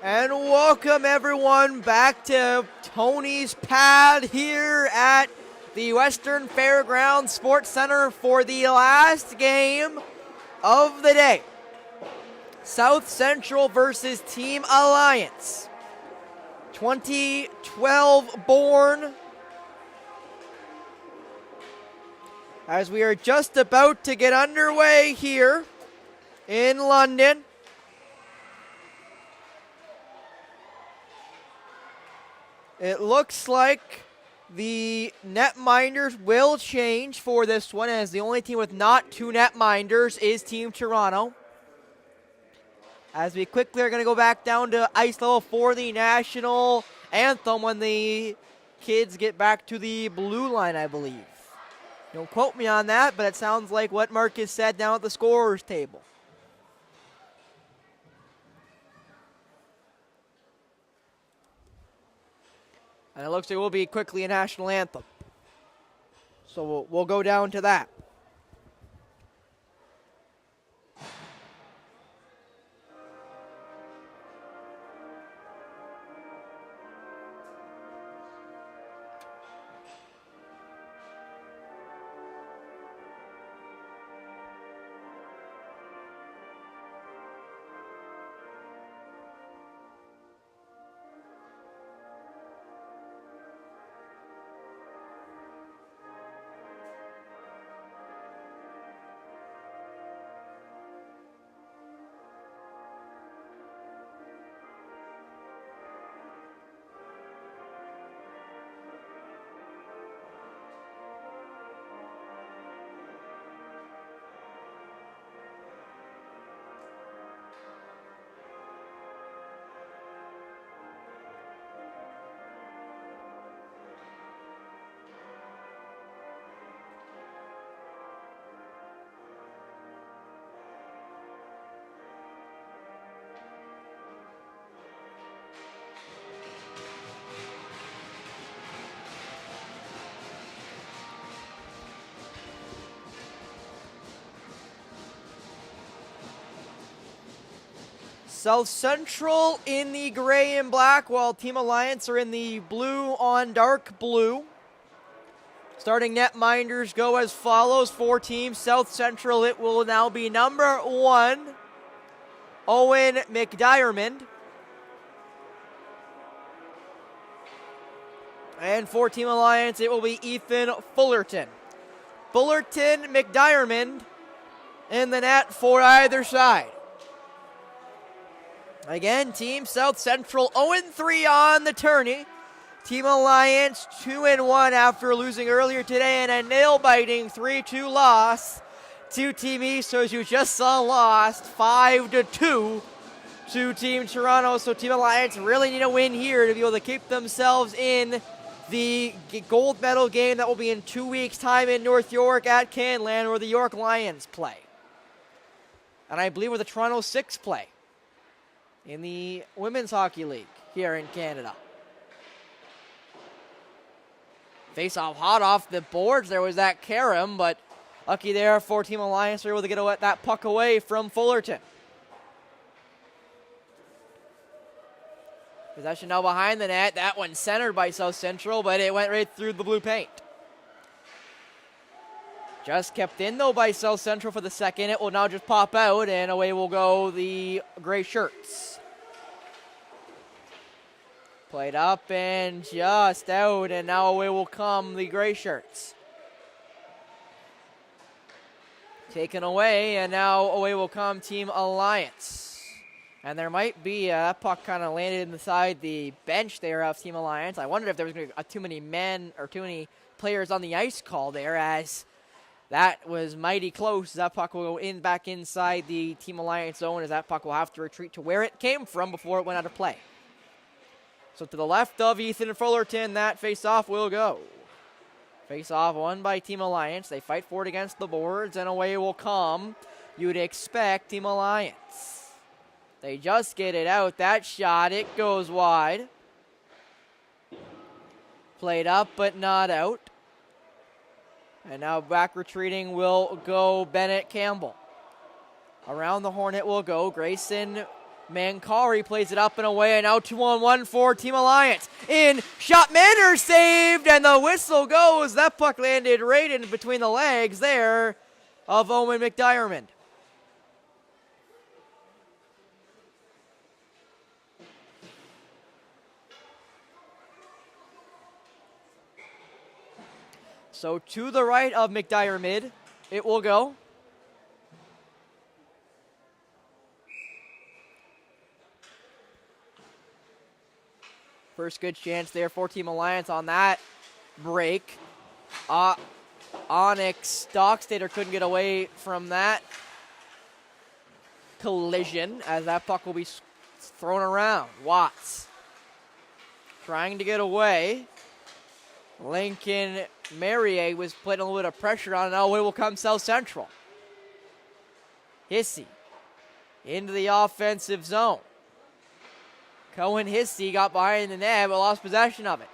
And welcome everyone back to Tony's Pad here at the Western Fairgrounds Sports Center for the last game of the day. South Central versus Team Alliance. 2012 born. As we are just about to get underway here in London. It looks like the netminders will change for this one, as the only team with not two netminders is Team Toronto. As we quickly are going to go back down to ice level for the national anthem when the kids get back to the blue line, I believe. Don't quote me on that, but it sounds like what Marcus said down at the scorer's table. And it looks like it will be quickly a national anthem. So we'll go down to that. South Central in the gray and black, while Team Alliance are in the blue on dark blue. Starting netminders go as follows for Team South Central. It will now be number 1, Owen McDiarmond. And for Team Alliance, it will be Ethan Fullerton. Fullerton, McDiarmond in the net for either side. Again, Team South Central 0-3 on the tourney. Team Alliance 2-1 after losing earlier today and a nail-biting 3-2 loss to Team East. So as you just saw, lost 5-2 to Team Toronto. So Team Alliance really need a win here to be able to keep themselves in the gold medal game that will be in 2 weeks' time in North York at Canlan, where the York Lions play. And I believe where the Toronto Six play in the Women's Hockey League here in Canada. Face off hot off the boards. There was that Karam, but lucky there for Team Alliance. They're able to get that puck away from Fullerton. Possession now behind the net. That one centered by South Central, but it went right through the blue paint. Just kept in, though, by South Central for the second. It will now just pop out, and away will go the gray shirts. Played up and just out, and now away will come the gray shirts. Taken away, and now away will come Team Alliance. And there might be, that puck kind of landed inside the bench there of Team Alliance. I wondered if there was going to be too many men or too many players on the ice call there, as that was mighty close. That puck will go back inside the Team Alliance zone, as that puck will have to retreat to where it came from before it went out of play. So to the left of Ethan Fullerton, that face-off will go. Face-off won by Team Alliance. They fight for it against the boards, and away will come, you'd expect, Team Alliance. They just get it out. That shot, it goes wide. Played up, but not out. And now back retreating will go Bennett Campbell. Around the horn it will go. Grayson Mancari plays it up and away, and now 2-on-1 for Team Alliance. In shot, Manor saved, and the whistle goes. That puck landed right in between the legs there of Owen McDiarmid. So to the right of McDiarmid, it will go. First good chance there for Team Alliance on that break. Onyx Dockstader couldn't get away from that collision as that puck will be thrown around. Watts trying to get away. Lincoln Merrier was putting a little bit of pressure on, and now away will come South Central. Hissey into the offensive zone. Cohen Hissey got behind the net but lost possession of it.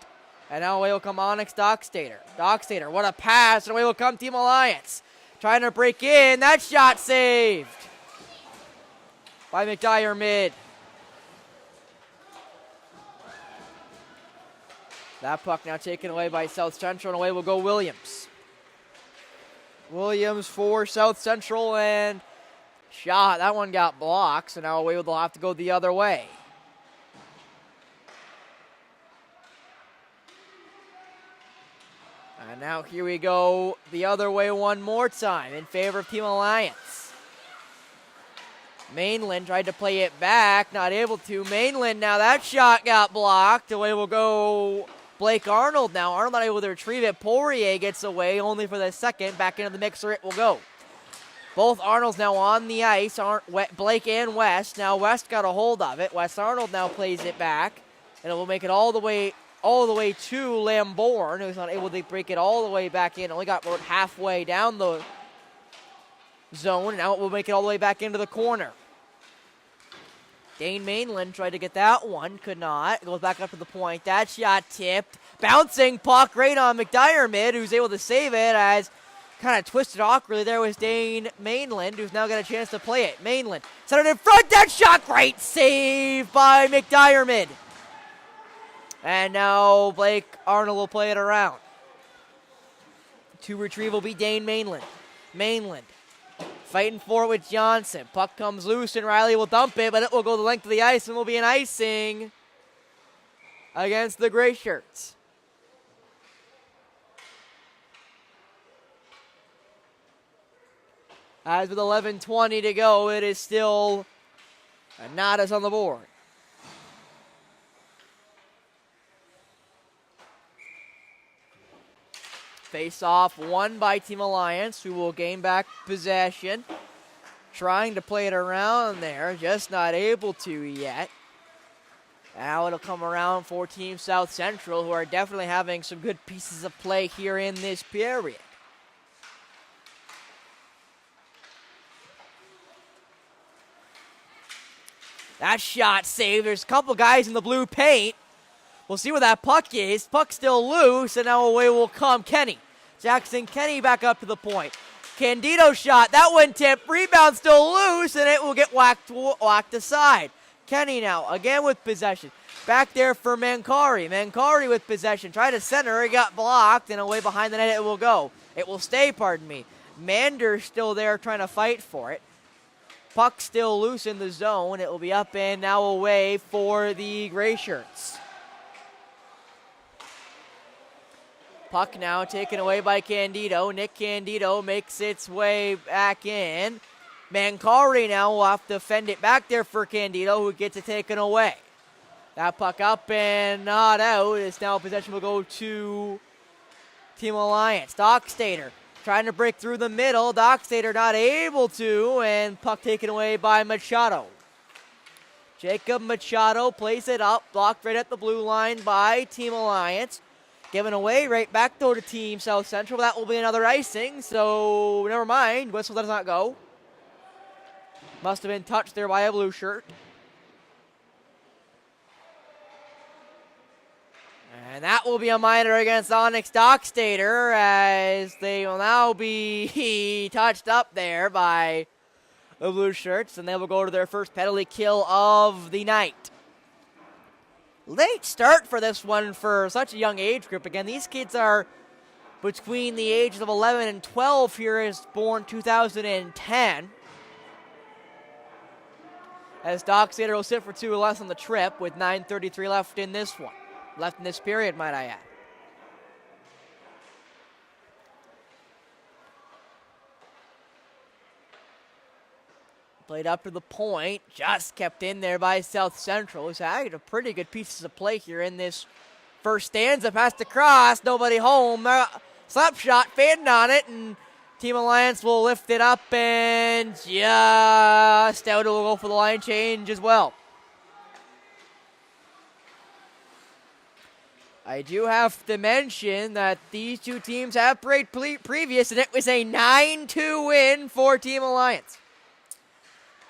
And now away will come Onyx Dockstader. Dockstader, what a pass, and away will come Team Alliance. Trying to break in, that shot saved by McDiarmid. That puck now taken away by South Central, and away will go Williams. Williams for South Central, and shot. That one got blocked, so now away will have to go the other way. And now here we go the other way one more time in favor of Team Alliance. Mainland tried to play it back, not able to. Mainland, now that shot got blocked. Away will go Blake Arnold now. Arnold not able to retrieve it. Poirier gets away only for the second. Back into the mixer it will go. Both Arnolds now on the ice, Blake and West. Now West got a hold of it. West Arnold now plays it back, and it will make it all the way to Lambourne, who's not able to break it all the way back in. Only got about halfway down the zone, and now it will make it all the way back into the corner. Dane Mainland tried to get that one, could not. Goes back up to the point. That shot tipped. Bouncing puck right on McDiarmid, who's able to save it as kind of twisted awkwardly. There was Dane Mainland, who's now got a chance to play it. Mainland centered in front. That shot, great save by McDiarmid. And now Blake Arnold will play it around. To retrieve will be Dane Mainland. Mainland fighting for it with Johnson. Puck comes loose and Riley will dump it, but it will go the length of the ice and will be an icing against the Gray Shirts. As with 11:20 to go, it is still not as on the board. Face-off won by Team Alliance, who will gain back possession. Trying to play it around there, just not able to yet. Now it'll come around for Team South Central, who are definitely having some good pieces of play here in this period. That shot saved. There's a couple guys in the blue paint. We'll see where that puck is. Puck's still loose, and now away will come Kenny. Jackson Kenny back up to the point. Candido shot. That one tipped. Rebound still loose, and it will get whacked aside. Kenny now, again with possession. Back there for Mancari. Mancari with possession. Tried to center. It got blocked, and away behind the net it will go. It will stay, pardon me. Mander's still there trying to fight for it. Puck still loose in the zone. It will be up and now away for the Gray Shirts. Puck now taken away by Candido. Nick Candido makes its way back in. Mancari now will have to fend it back there for Candido, who gets it taken away. That puck up and not out. It's now possession will go to Team Alliance. Dockstader trying to break through the middle. Dockstader not able to, and puck taken away by Machado. Jacob Machado plays it up, blocked right at the blue line by Team Alliance. Given away right back though to Team South Central. That will be another icing, so never mind. Whistle does not go. Must have been touched there by a blue shirt. And that will be a minor against Onyx Dockstader, as they will now be touched up there by the Blue Shirts, and they will go to their first penalty kill of the night. Late start for this one for such a young age group. Again, these kids are between the ages of 11 and 12 here, is born 2010. As Dockstader will sit for 2 less on the trip with 9:33 left in this one. Left in this period, might I add. Played up to the point, just kept in there by South Central, who's had a pretty good pieces of play here in this first stanza. Passed across, nobody home. Slap shot, fading on it, and Team Alliance will lift it up, and just out will go for the line change as well. I do have to mention that these two teams have played previous, and it was a 9-2 win for Team Alliance.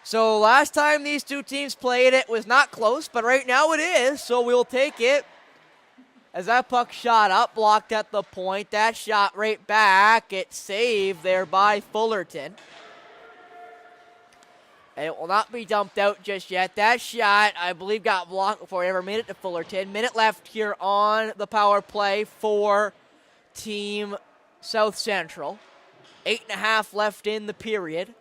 So last time these two teams played, it was not close, but right now it is, so we'll take it. As that puck shot up, blocked at the point, that shot right back, it's saved there by Fullerton. And it will not be dumped out just yet. That shot, I believe, got blocked before it ever made it to Fullerton. Minute left here on the power play for Team South Central. 8.5 left in the period.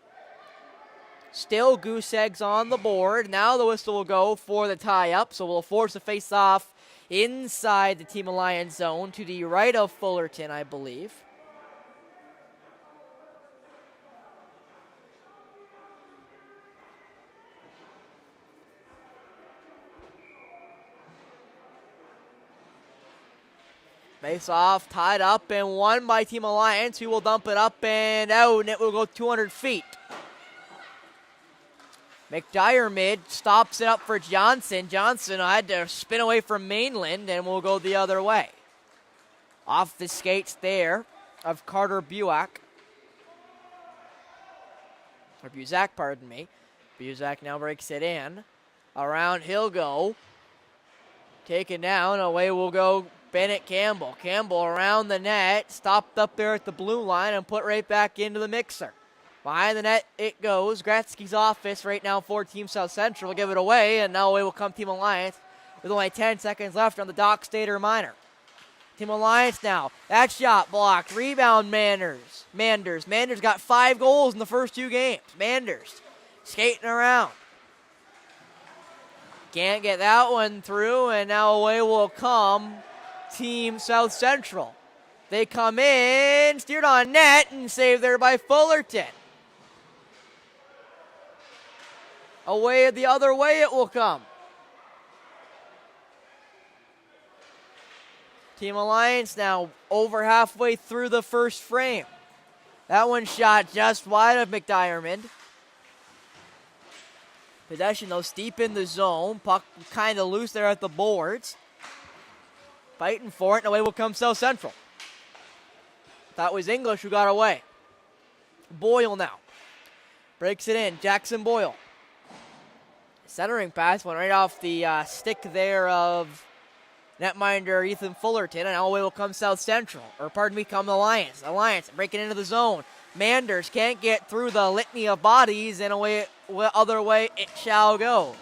Still goose eggs on the board. Now the whistle will go for the tie-up, so we'll force a face-off inside the Team Alliance zone to the right of Fullerton, I believe. Face off, tied up, and won by Team Alliance, who will dump it up and out, and it will go 200 feet. McDiarmid stops it up for Johnson. Johnson had to spin away from Mainland and will go the other way. Off the skates there of Carter Buak. Or Buzak, pardon me. Buzak now breaks it in. Around he'll go. Taken down. Away will go Bennett Campbell. Campbell around the net. Stopped up there at the blue line and put right back into the mixer. Behind the net it goes. Gretzky's office right now for Team South Central. Will give it away, and now away will come Team Alliance with only 10 seconds left on the Dockstader minor. Team Alliance now. That shot blocked. Rebound Manders. Manders got 5 goals in the first 2 games. Manders skating around. Can't get that one through, and now away will come Team South Central. They come in, steered on net, and saved there by Fullerton. Away the other way it will come. Team Alliance now over halfway through the first frame. That one shot just wide of McDiarmid. Possession though steep in the zone. Puck kind of loose there at the boards. Fighting for it, and away will come South Central. That was English who got away. Boyle now. Breaks it in. Jackson Boyle. Centering pass went right off the stick there of netminder Ethan Fullerton, and away will come South Central. Or pardon me, come Alliance. Alliance breaking into the zone. Manders can't get through the litany of bodies, and away other way it shall go.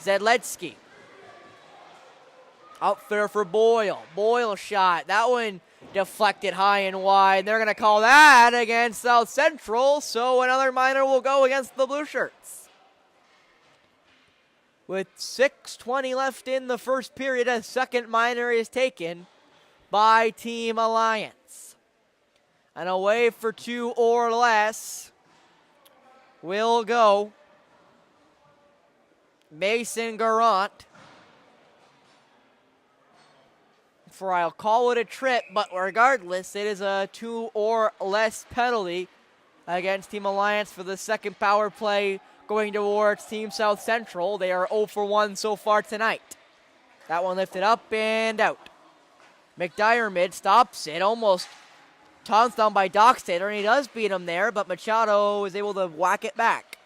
Zedletsky. Up there for Boyle. Boyle shot. That one deflected high and wide. They're going to call that against South Central, so another minor will go against the Blue Shirts. With 6:20 left in the first period, a second minor is taken by Team Alliance. And away for 2 or less will go Mason Garant. For I'll call it a trip, but regardless, it is a 2 or less penalty against Team Alliance for the second power play going towards Team South Central. They are 0 for 1 so far tonight. That one lifted up and out. McDiarmid stops it, almost taunts down by Dockstader, and he does beat him there, but Machado is able to whack it back.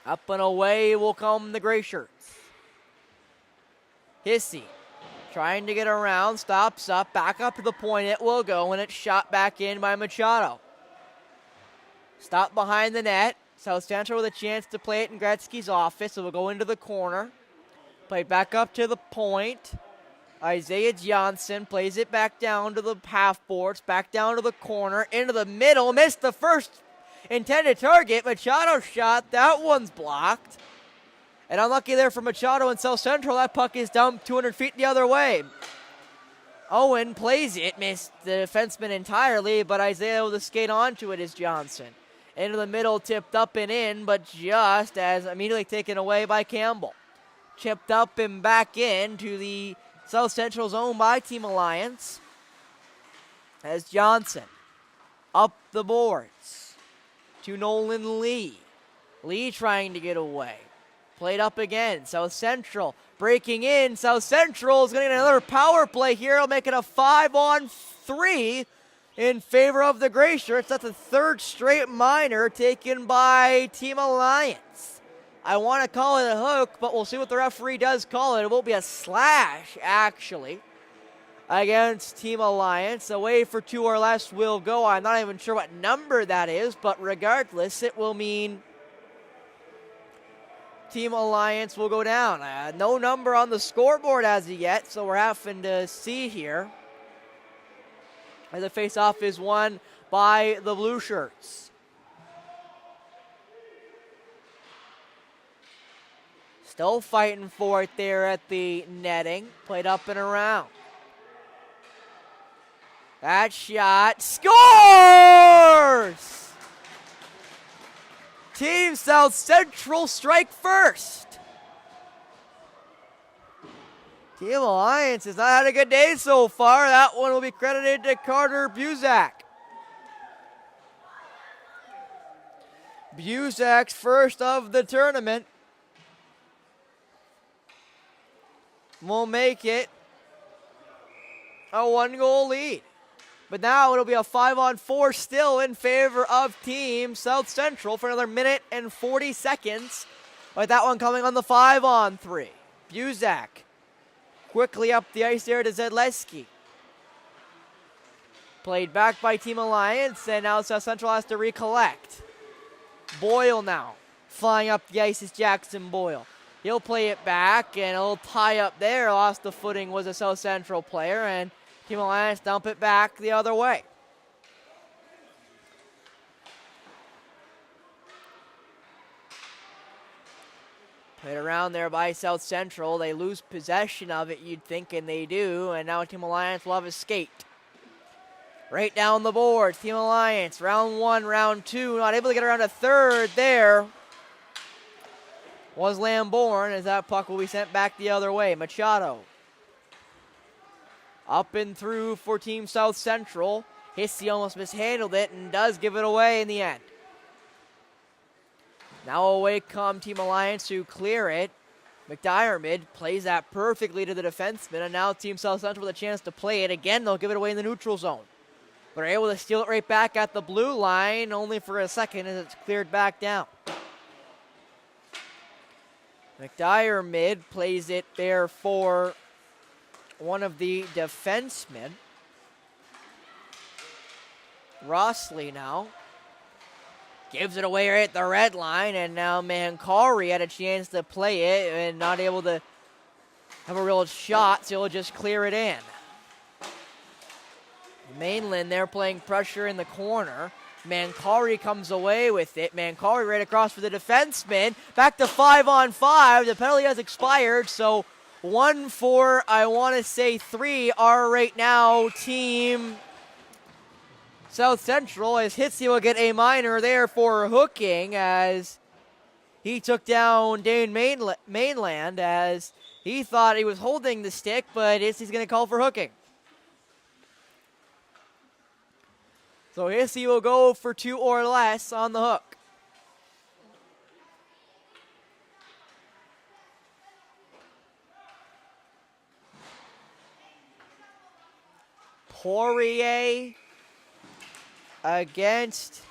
Up and away will come the Gray Shirts. Hissey trying to get around, stops up, back up to the point it will go, and it's shot back in by Machado. Stop behind the net. South Central with a chance to play it in Gretzky's office. So we'll go into the corner. Play back up to the point. Isaiah Johnson plays it back down to the half boards. Back down to the corner. Into the middle. Missed the first intended target. Machado shot. That one's blocked. And unlucky there for Machado and South Central. That puck is dumped 200 feet the other way. Owen plays it. Missed the defenseman entirely, but Isaiah with a skate onto it is Johnson. Into the middle, tipped up and in, but just as immediately taken away by Campbell. Chipped up and back in to the South Central zone by Team Alliance. As Johnson up the boards to Nolan Lee. Lee trying to get away. Played up again. South Central breaking in. South Central is going to get another power play here. It'll make it a 5-on-3 in favor of the Gray Shirts. That's the third straight minor taken by Team Alliance. I want to call it a hook, but we'll see what the referee does call it. It won't be a slash, actually, against Team Alliance. Away for 2 or less will go. I'm not even sure what number that is, but regardless, it will mean Team Alliance will go down. No number on the scoreboard as of yet, so we're having to see here. As the face-off is won by the Blue Shirts. Still fighting for it there at the netting. Played up and around. That shot scores! Team South Central strike first. Team Alliance has not had a good day so far. That one will be credited to Carter Buzak. Buzak's first of the tournament will make it a 1-goal lead. But now it'll be a 5-on-4 still in favor of Team South Central for another minute and 40 seconds. With that one coming on the 5-on-3. Buzak quickly up the ice there to Zedleski. Played back by Team Alliance, and now South Central has to recollect. Boyle now flying up the ice is Jackson Boyle. He'll play it back, and a little tie up there. Lost the footing was a South Central player, and Team Alliance dump it back the other way. Played around there by South Central. They lose possession of it, you'd think, and they do. And now Team Alliance will have a skate. Right down the board, Team Alliance. Round 1, round 2. Not able to get around a third there. Was Lambourne, as that puck will be sent back the other way. Machado. Up and through for Team South Central. Hissey almost mishandled it and does give it away in the end. Now away come Team Alliance to clear it. McDiarmid plays that perfectly to the defenseman, and now Team South Central with a chance to play it. Again, they'll give it away in the neutral zone. But are able to steal it right back at the blue line, only for a second as it's cleared back down. McDiarmid plays it there for one of the defensemen. Rossley now gives it away right at the red line, and now Mancari had a chance to play it and not able to have a real shot, so he'll just clear it in. Mainland there playing pressure in the corner. Mancari comes away with it. Mancari right across for the defenseman. Back to 5-on-5. The penalty has expired, so 1 for, I want to say 3 are right now Team South Central, as Hitsy will get a minor there for hooking as he took down Dane Mainland as he thought he was holding the stick, but Hissy's going to call for hooking. So Hissy will go for 2 or less on the hook. Poirier against,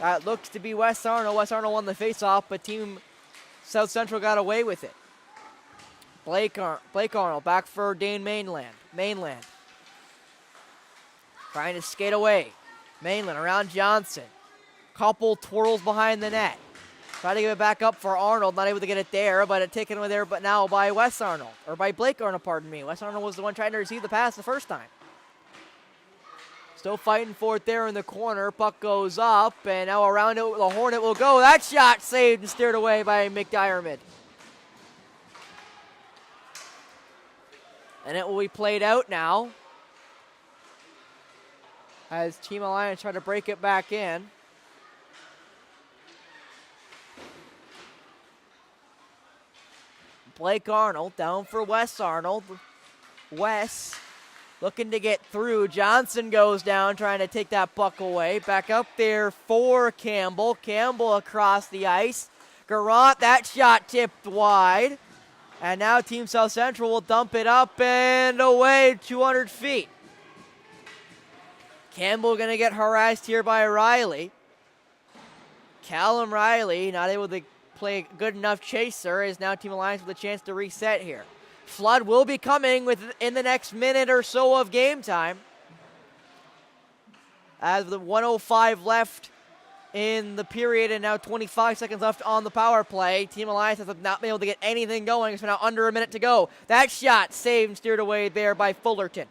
that looks to be West Arnold. West Arnold won the faceoff, but Team South Central got away with it. Blake Arnold back for Dane Mainland. Trying to skate away. Mainland around Johnson. Couple twirls behind the net. Try to give it back up for Arnold. Not able to get it there, but it taken away there but now by Wes Arnold. Or by Blake Arnold, pardon me. Wes Arnold was the one trying to receive the pass the first time. Still fighting for it there in the corner. Puck goes up, and now around it, the Hornet will go. That shot saved and steered away by McDiarmid. And it will be played out now as Team Alliance try to break it back in. Blake Arnold down for Wes Arnold. Wes looking to get through. Johnson goes down trying to take that puck away. Back up there for Campbell. Campbell across the ice. Garant, that shot tipped wide. And now Team South Central will dump it up and away 200 feet. Campbell going to get harassed here by Riley. Callum Riley not able to play a good enough chaser as now Team Alliance with a chance to reset here. Flood will be coming in the next minute or so of game time. As the 1:05 left in the period and now 25 seconds left on the power play. Team Alliance has not been able to get anything going. It's now under a minute to go. That shot saved and steered away there by Fullerton.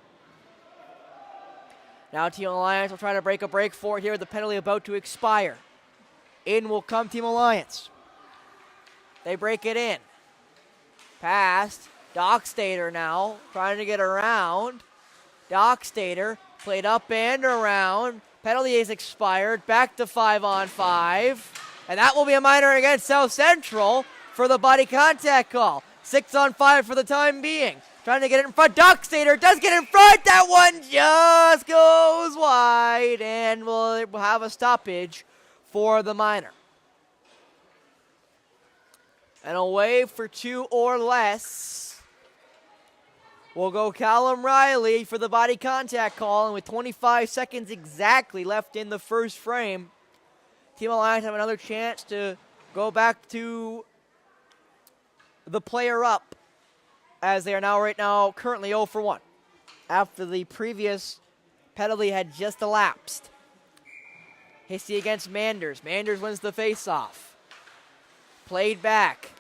Now Team Alliance will try to break a break for it here. The penalty about to expire. In will come Team Alliance. They break it in. Passed. Dockstader now trying to get around. Dockstader played up and around. Penalty is expired. Back to 5-on-5. And that will be a minor against South Central for the body contact call. 6-on-5 for the time being. Trying to get it in front. Dockstader does get in front. That one just goes wide. And we'll have a stoppage for the minor. And away for 2 or less will go Callum Riley for the body contact call. And with 25 seconds exactly left in the first frame, Team Alliance have another chance to go back to the player up, as they are now currently 0 for 1 after the previous penalty had just elapsed. Hissey against Manders. Manders wins the faceoff. Played back.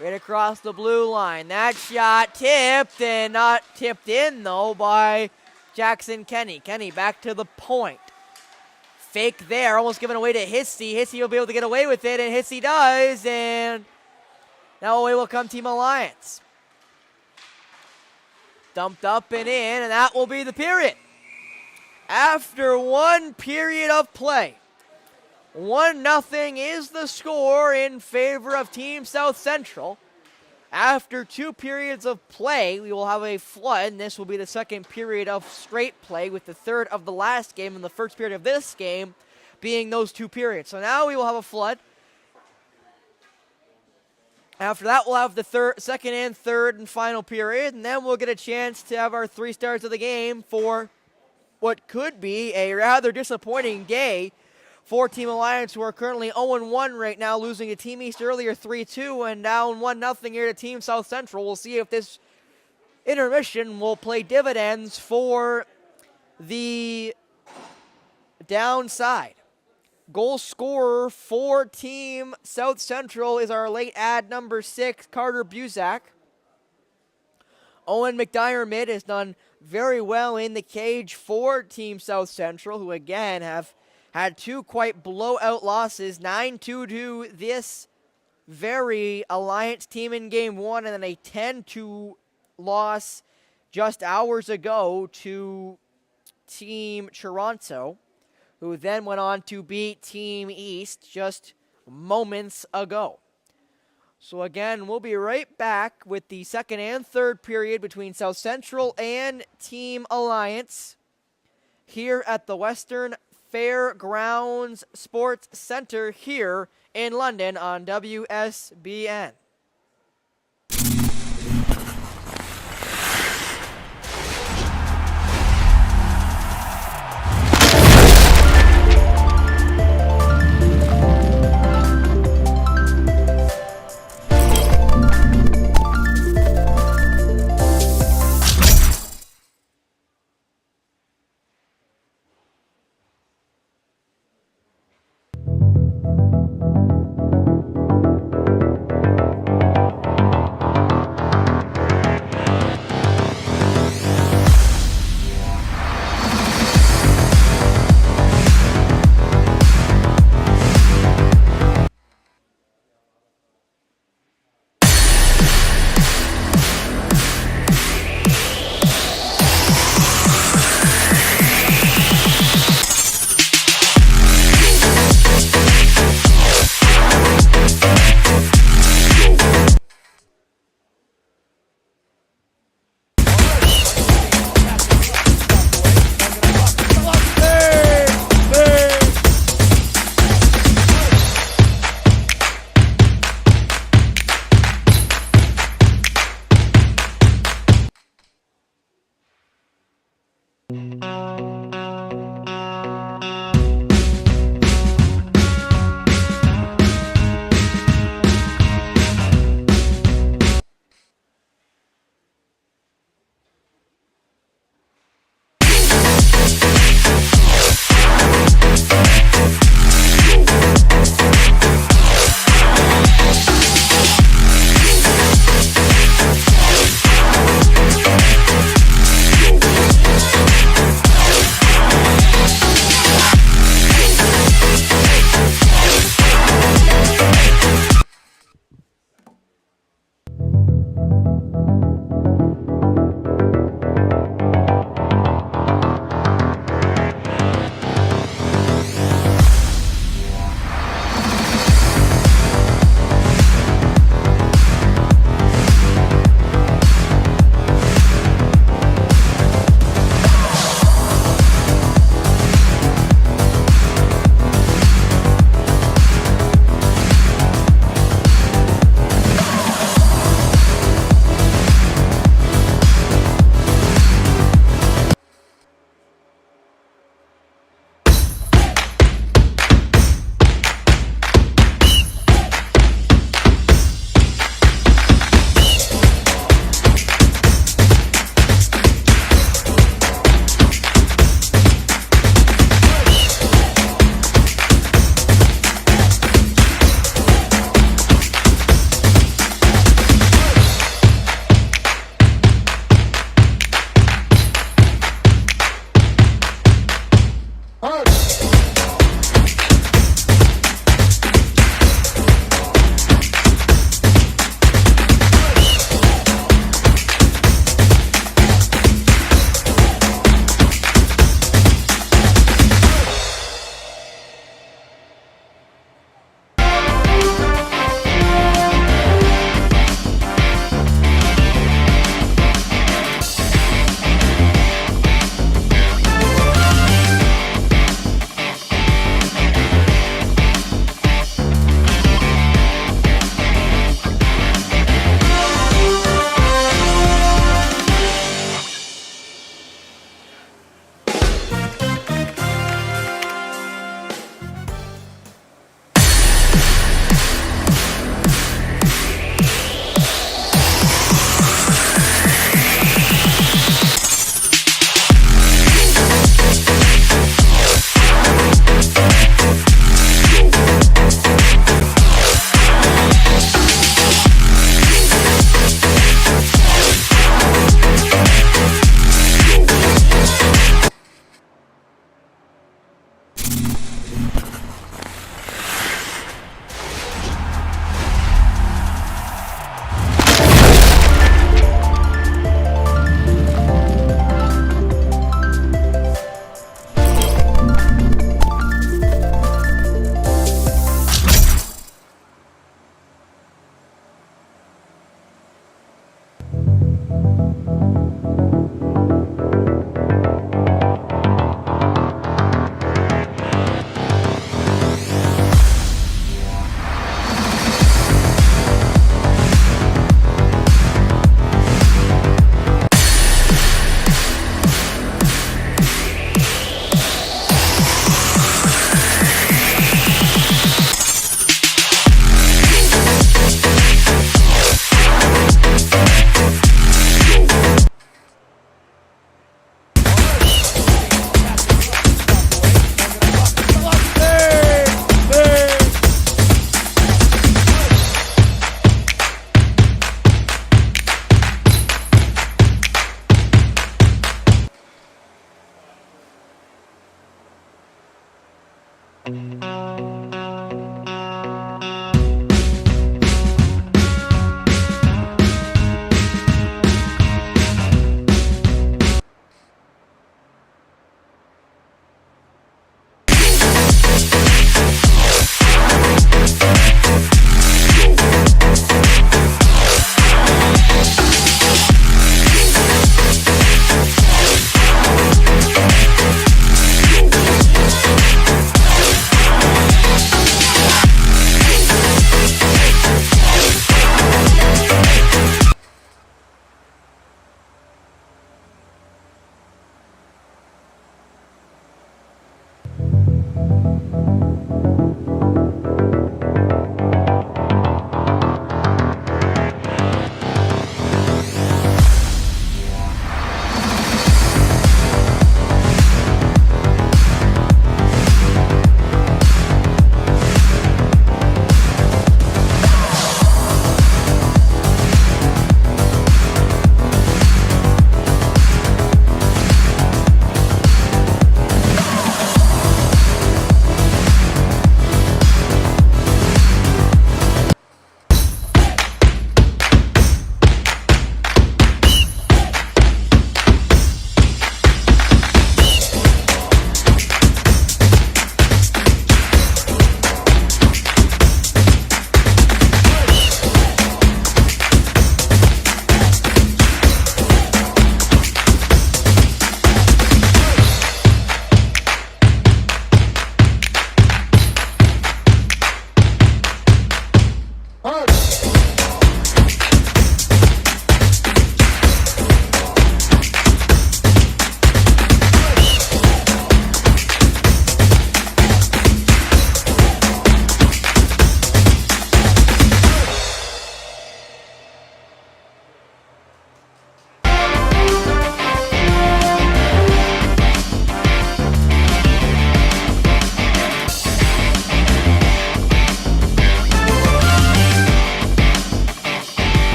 Right across the blue line. That shot tipped and not tipped in, though, by Jackson Kenny. Kenny back to the point. Fake there, almost given away to Hissey. Hissey will be able to get away with it, and Hissey does. And now away will come Team Alliance. Dumped up and in, and that will be the period. After one period of play, 1-0 is the score in favor of Team South Central. After 2 periods of play, we will have a flood, and this will be the second period of straight play, with the third of the last game and the first period of this game being those 2 periods. So now we will have a flood. After that, we'll have the second and third and final period, and then we'll get a chance to have our 3 stars of the game for what could be a rather disappointing day for Team Alliance, who are currently 0-1 right now, losing to Team East earlier 3-2 and down 1-0 here to Team South Central. We'll see if this intermission will play dividends for the downside. Goal scorer for Team South Central is our late ad number 6, Carter Buzak. Owen McDiarmid has done very well in the cage for Team South Central, who again have had 2 quite blowout losses, 9-2 to this very Alliance team in Game 1, and then a 10-2 loss just hours ago to Team Toronto, who then went on to beat Team East just moments ago. So again, we'll be right back with the second and third period between South Central and Team Alliance here at the Western Fairgrounds Sports Center here in London on WSBN.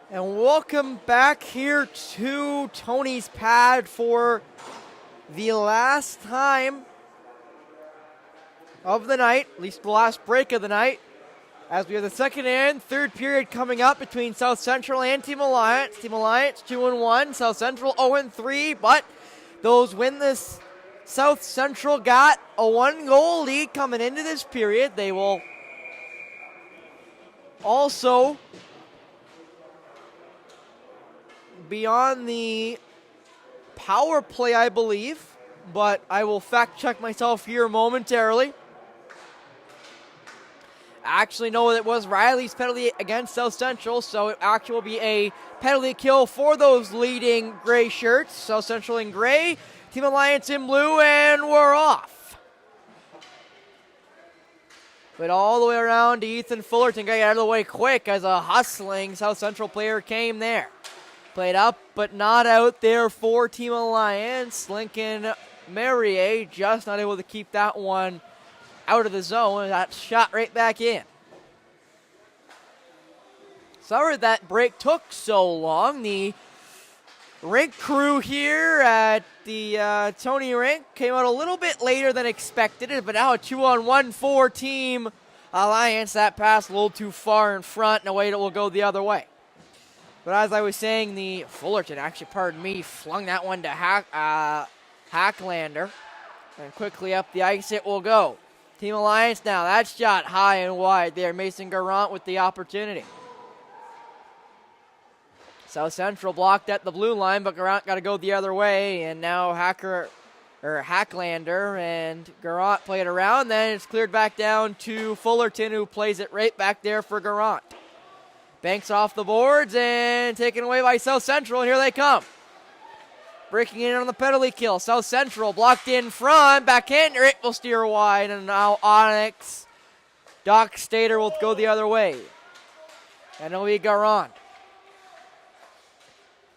And welcome back here to Tony's Pad for the last time of the night, at least the last break of the night, as we have the second and third period coming up between South Central and Team Alliance. Team Alliance 2-1, South Central 0-3, but those win this. South Central got a 1-goal lead coming into this period. They will also be on the power play, I believe, but I will fact check myself here momentarily. I actually know it was Riley's penalty against South Central, so it actually will be a penalty kill for those leading gray shirts. South Central in gray, Team Alliance in blue, and we're off. But all the way around to Ethan Fullerton, got out of the way quick as a hustling South Central player came there. Played up, but not out there for Team Alliance. Lincoln Merrier just not able to keep that one out of the zone, and that shot right back in. Sorry that break took so long. The rink crew here at the Tony Rink came out a little bit later than expected, but now a 2-on-1 for Team Alliance. That pass a little too far in front, and away it will go the other way. But as I was saying, the Fullerton, actually, pardon me, flung that one to Hacklander. And quickly up the ice it will go. Team Alliance now, that shot high and wide there. Mason Garant with the opportunity. South Central blocked at the blue line, but Garant got to go the other way. And now Hacklander and Garant play it around. Then it's cleared back down to Fullerton, who plays it right back there for Garant. Banks off the boards and taken away by South Central, and here they come. Breaking in on the penalty kill. South Central blocked in front. Backhander, it will steer wide, and now Onyx. Doc Stater will go the other way. And it'll be Garant.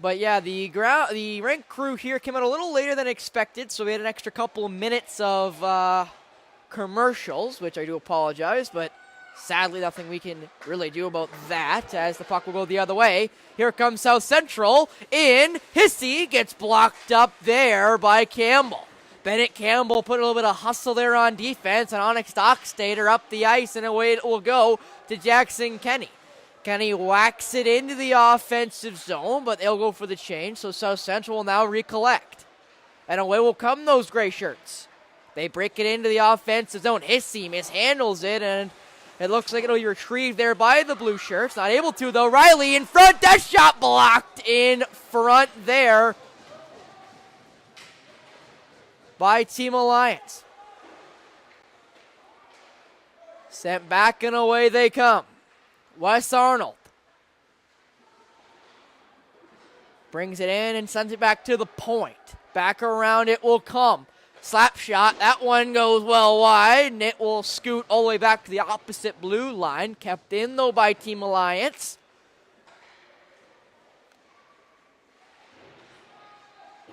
But yeah, the rink crew here came out a little later than expected, so we had an extra couple of minutes of commercials, which I do apologize, but sadly, nothing we can really do about that as the puck will go the other way. Here comes South Central in. Hissey gets blocked up there by Campbell. Bennett Campbell put a little bit of hustle there on defense, and Onyx Dockstader up the ice, and away it will go to Jackson Kenny. Kenny whacks it into the offensive zone, but they'll go for the change, so South Central will now recollect. And away will come those gray shirts. They break it into the offensive zone. Hissey mishandles it, and it looks like it'll be retrieved there by the blue shirts. Not able to, though. Riley in front. That shot blocked in front there by Team Alliance. Sent back and away they come. Wes Arnold brings it in and sends it back to the point. Back around it will come. Slap shot, that one goes well wide, and it will scoot all the way back to the opposite blue line. Kept in, though, by Team Alliance.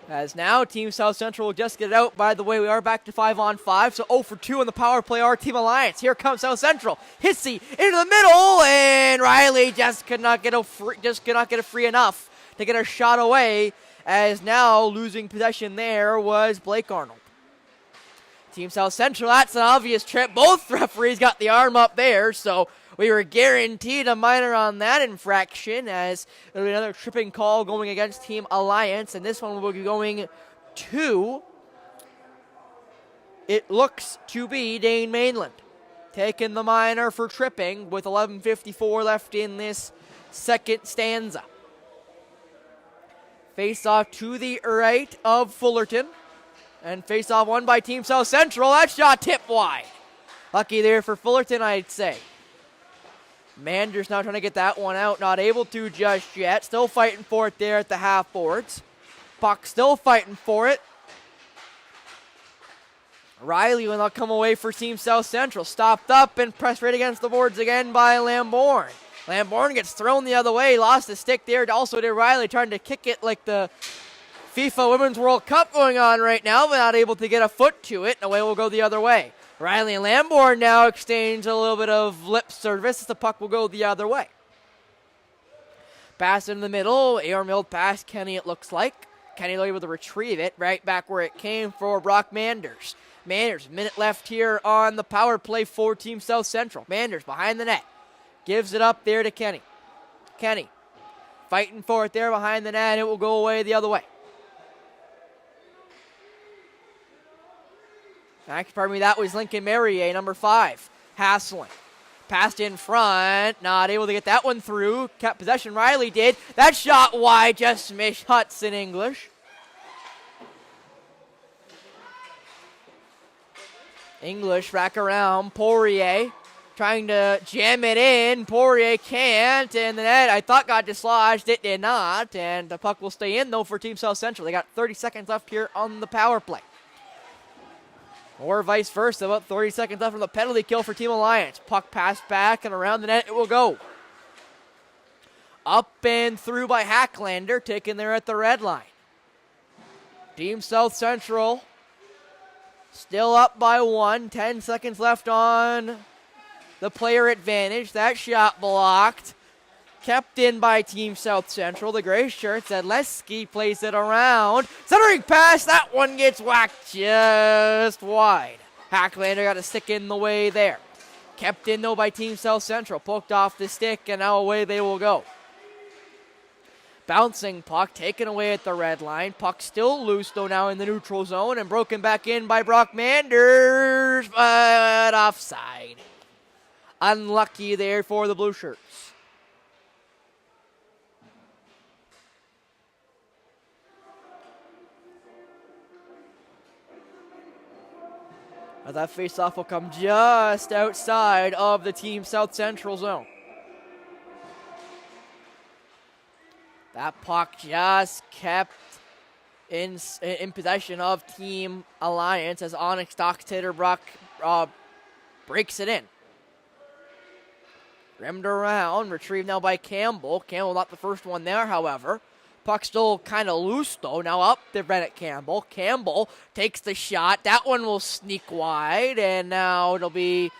As now, Team South Central will just get it out. By the way, we are back to 5-on-5, so 0 for 2 on the power play are Team Alliance. Here comes South Central. Hissey into the middle, and Riley just could not get it free enough to get a shot away, as now losing possession there was Blake Arnold. Team South Central, that's an obvious trip. Both referees got the arm up there, so we were guaranteed a minor on that infraction, as there'll be another tripping call going against Team Alliance, and this one will be going to, it looks to be Dane Mainland. Taking the minor for tripping with 11:54 left in this second stanza. Face off to the right of Fullerton. And face-off won by Team South Central. That shot tipped wide. Lucky there for Fullerton, I'd say. Manders now trying to get that one out. Not able to just yet. Still fighting for it there at the half boards. Puck still fighting for it. Riley will not come away for Team South Central. Stopped up and pressed right against the boards again by Lambourne. Lambourne gets thrown the other way. Lost the stick there. Also did Riley, trying to kick it like the FIFA Women's World Cup going on right now, but not able to get a foot to it, and away will go the other way. Riley and Lambourne now exchange a little bit of lip service as the puck will go the other way. Pass in the middle. Air milled past Kenny, it looks like. Kenny able to retrieve it right back where it came for Brock Manders. Manders, minute left here on the power play for Team South Central. Manders behind the net. Gives it up there to Kenny. Kenny fighting for it there behind the net. It will go away the other way. Actually, that was Lincoln Merrier, number 5. Hassling. Passed in front. Not able to get that one through. Kept possession. Riley did. That shot wide. Just missed Hudson English. English back around. Poirier trying to jam it in. Poirier can't. And the net, I thought, got dislodged. It did not. And the puck will stay in, though, for Team South Central. They got 30 seconds left here on the power play. Or vice versa, about 30 seconds left from the penalty kill for Team Alliance. Puck passed back and around the net it will go. Up and through by Hacklander, taken there at the red line. Team South Central still up by 1. 10 seconds left on the player advantage. That shot blocked. Kept in by Team South Central. The gray shirts, Zaleski plays it around. Centering pass, that one gets whacked just wide. Hacklander got a stick in the way there. Kept in though by Team South Central. Poked off the stick and now away they will go. Bouncing puck taken away at the red line. Puck still loose though now in the neutral zone and broken back in by Brock Manders, but offside. Unlucky there for the Blue Shirts. As that faceoff will come just outside of the Team South Central zone. That puck just kept in possession of Team Alliance as Onyx Dockstader Brock breaks it in. Rimmed around, retrieved now by Campbell. Campbell not the first one there, however. Puck still kind of loose, though. Now up to Bennett Campbell. Campbell takes the shot. That one will sneak wide, and now it'll be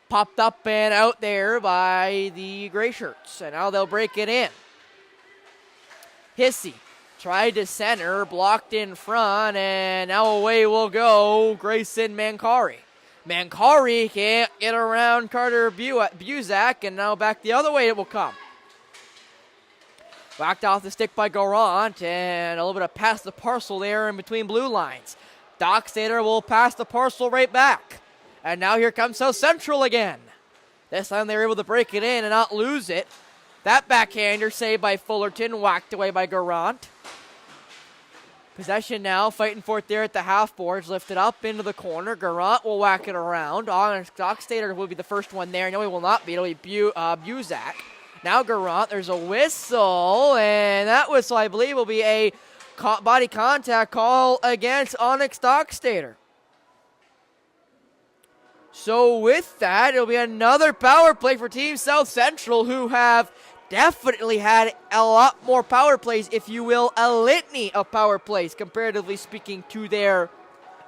popped up and out there by the Gray Shirts. And now they'll break it in. Hissey tried to center, blocked in front, and now away will go Grayson Mankari. Mankari can't get around Carter Buzak, and now back the other way it will come. Backed off the stick by Garant, and a little bit of pass the parcel there in between blue lines. Dockstader will pass the parcel right back. And now here comes South Central again. This time they were able to break it in and not lose it. That backhander saved by Fullerton, whacked away by Garant. Possession now, fighting for it there at the half boards, lifted up into the corner. Garant will whack it around. Dockstader will be the first one there. No, he will not be. It'll be Buzak. Now Garant, there's a whistle, and that whistle, I believe, will be a body contact call against Onyx Dockstader. So with that, it'll be another power play for Team South Central, who have definitely had a lot more power plays, if you will, a litany of power plays, comparatively speaking, to their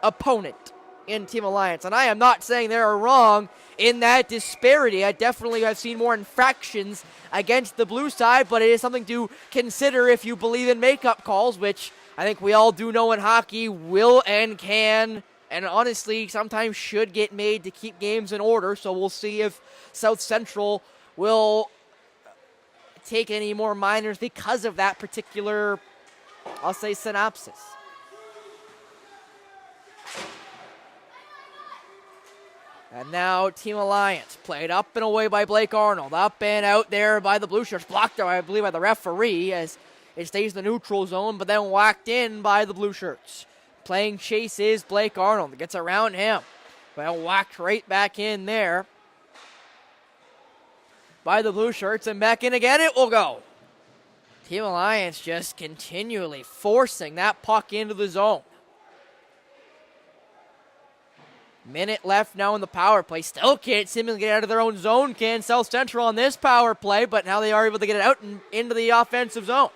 opponent in Team Alliance. And I am not saying they are wrong in that disparity. I definitely have seen more infractions against the blue side, but it is something to consider if you believe in makeup calls, which I think we all do know in hockey will and can, and honestly sometimes should get made to keep games in order. So we'll see if South Central will take any more minors because of that particular, I'll say, synopsis. And now Team Alliance played up and away by Blake Arnold. Up and out there by the Blue Shirts. Blocked, I believe, by the referee as it stays in the neutral zone, but then whacked in by the Blue Shirts. Playing chase is Blake Arnold. Gets around him. Well, whacked right back in there by the Blue Shirts. And back in again it will go. Team Alliance just continually forcing that puck into the zone. Minute left now in the power play. Still can't seemingly get out of their own zone, can South Central on this power play, but now they are able to get it out and into the offensive zone.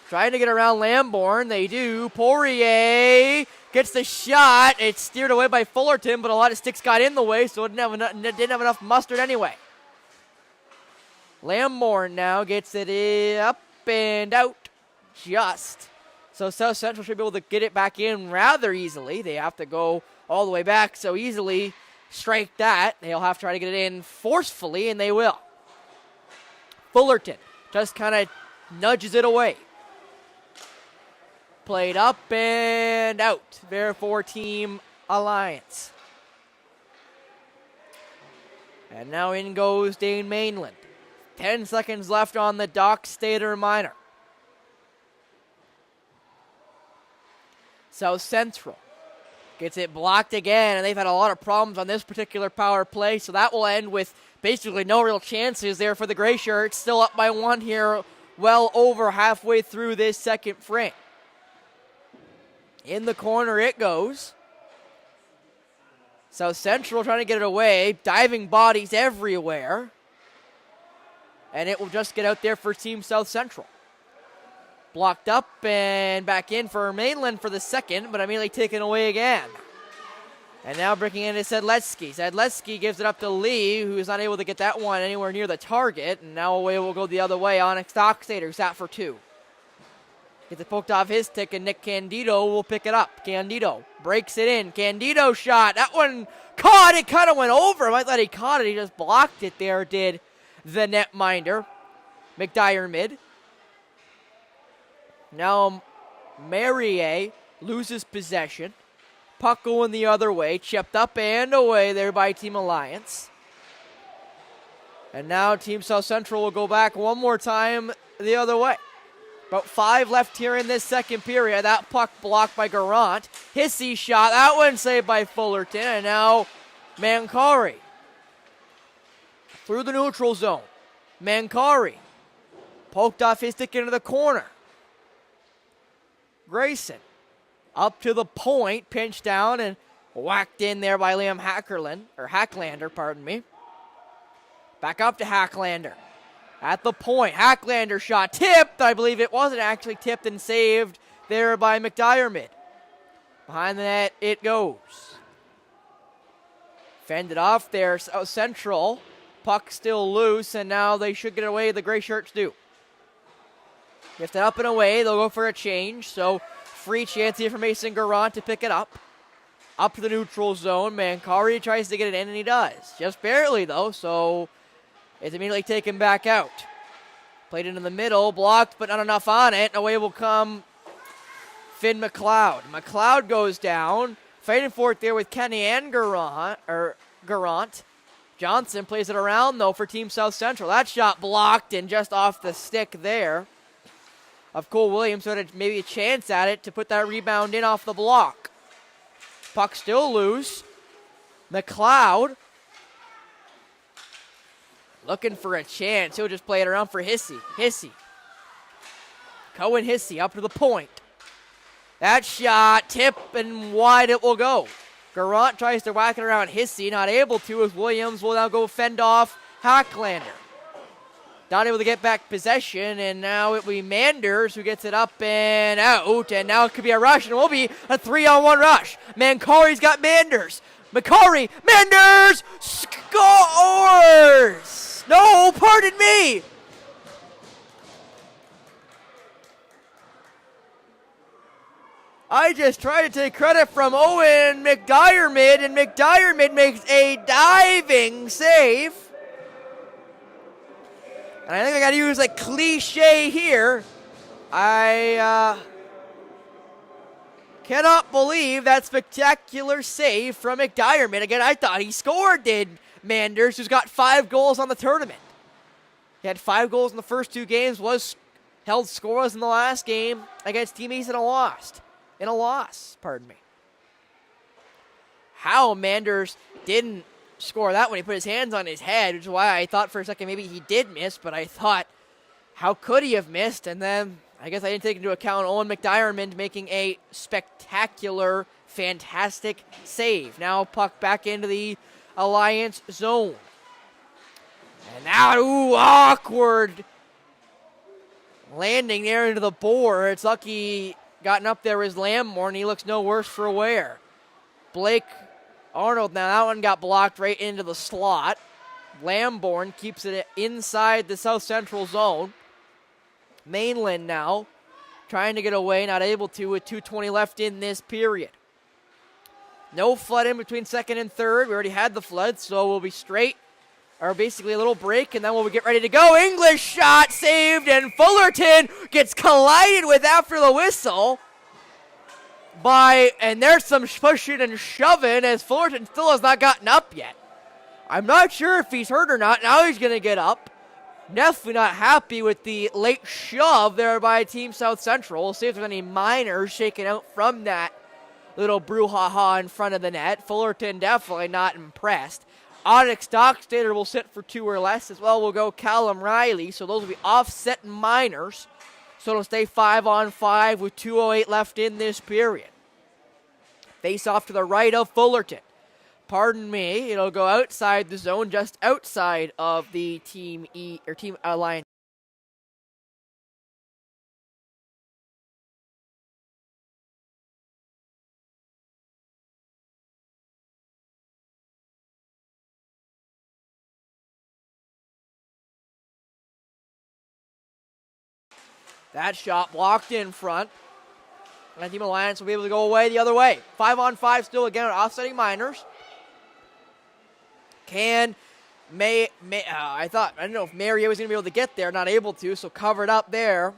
Trying to get around Lamborn. They do. Poirier gets the shot. It's steered away by Fullerton, but a lot of sticks got in the way, so it didn't have enough mustard anyway. Lamborn now gets it up and out just. So South Central should be able to get it back in rather easily. They have to go all the way back so easily, strike that. They'll have to try to get it in forcefully, and they will. Fullerton just kind of nudges it away. Played up and out there for Team Alliance. And now in goes Dane Mainland. 10 seconds left on the Doc Stater Minor. South Central gets it blocked again, and they've had a lot of problems on this particular power play, so that will end with basically no real chances there for the Gray Shirts. Still up by 1 here, well over halfway through this second frame. In the corner it goes. South Central trying to get it away. Diving bodies everywhere. And it will just get out there for Team South Central. Blocked up and back in for Mainland for the second, but immediately taken away again. And now breaking in is Sedletsky. Sedletsky gives it up to Lee, who is not able to get that one anywhere near the target. And now away will go the other way. Onyx Dockstader sat for 2. Gets it poked off his stick, and Nick Candido will pick it up. Candido breaks it in. Candido shot. That one caught. It kind of went over him. I thought he caught it. He just blocked it there, did the netminder. McDyer mid. Now Marie loses possession. Puck going the other way. Chipped up and away there by Team Alliance. And now Team South Central will go back one more time the other way. About 5 left here in this second period. That puck blocked by Garant. Hissy shot. That one saved by Fullerton. And now Mankari through the neutral zone. Mankari poked off his stick into the corner. Grayson up to the point, pinched down and whacked in there by Liam Hacklander, pardon me. Back up to Hacklander. At the point, Hacklander shot tipped. I believe it wasn't actually tipped and saved there by McDyer. Behind the net it goes. Fended off there, South Central. Puck still loose, and now they should get away. The Gray Shirts do. Lifted up and away. They'll go for a change, so free chance here for Mason Garant to pick it up. Up to the neutral zone. Mankari tries to get it in, and he does. Just barely, though, so it's immediately taken back out. Played into the middle, blocked, but not enough on it. Away will come Finn McLeod. McLeod goes down. Fighting for it there with Kenny and Garant. Johnson plays it around, though, for Team South Central. That shot blocked and just off the stick there of Cole Williams, so had maybe a chance at it to put that rebound in off the block. Puck still loose. McLeod looking for a chance. He'll just play it around for Hissy. Cohen Hissy up to the point. That shot, tip, and wide it will go. Garant tries to whack it around Hissy, not able to, as Williams will now go fend off Hacklander. Not able to get back possession, and now it will be Manders who gets it up and out, and now it could be a rush, and it will be a 3-on-1 rush. Mankari's got Manders. Manders scores! No, pardon me! I just tried to take credit from Owen McDyer, and McDyer makes a diving save. And I think I got to use a cliche here. I cannot believe that spectacular save from McDyer. Again, I thought he scored, did Manders, who's got 5 goals on the tournament. He had 5 goals in the first 2 games, was held scoreless in the last game against Team East and a loss. How Manders didn't score that when he put his hands on his head, which is why I thought for a second maybe he did miss, but I thought, how could he have missed? And then I guess I didn't take into account Owen McDyer making a spectacular, fantastic save. Now puck back into the Alliance zone. And now, awkward landing there into the boards. Lucky gotten up there is Lamborn. He looks no worse for wear. Blake Arnold, now that one got blocked right into the slot Lambourne keeps it inside the South Central zone. Mainland now trying to get away, not able to with 2:20 left in this period. No flood in between second and third. We already had the flood, so we'll be straight, or basically a little break, and then we'll get ready to go. English shot saved, and Fullerton gets collided with after the whistle. And there's some pushing and shoving as Fullerton still has not gotten up yet. I'm not sure if he's hurt or not. Now he's going to get up. Definitely not happy with the late shove there by Team South Central. We'll see if there's any minors shaken out from that little brouhaha in front of the net. Fullerton definitely not impressed. Onyx Dockstader will sit for 2 or less. As well will go Callum Riley. So those will be offset minors. So it'll stay 5-on-5 with 2:08 left in this period. Face off to the right of Fullerton. Pardon me, it'll go outside the zone, just outside of the Team Alliance. That shot blocked in front. And Team Alliance will be able to go away the other way. 5-on-5 still again on offsetting minors. I don't know if Mario was going to be able to get there, not able to, so covered up there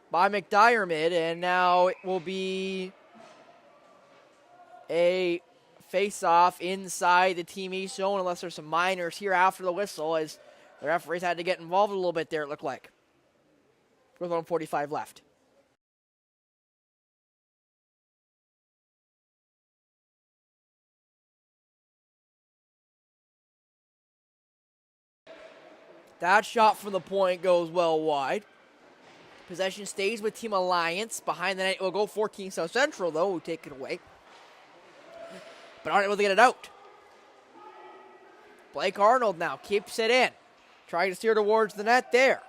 by McDiarmid, and now it will be a face-off inside the Team East zone, unless there's some minors here after the whistle, as the referees had to get involved a little bit there, it looked like. With 1:45 left. That shot from the point goes well wide. Possession stays with Team Alliance. Behind the net, it will go for Team South Central, though, who take it away. But aren't able to get it out. Blake Arnold now keeps it in. Trying to steer towards the net there.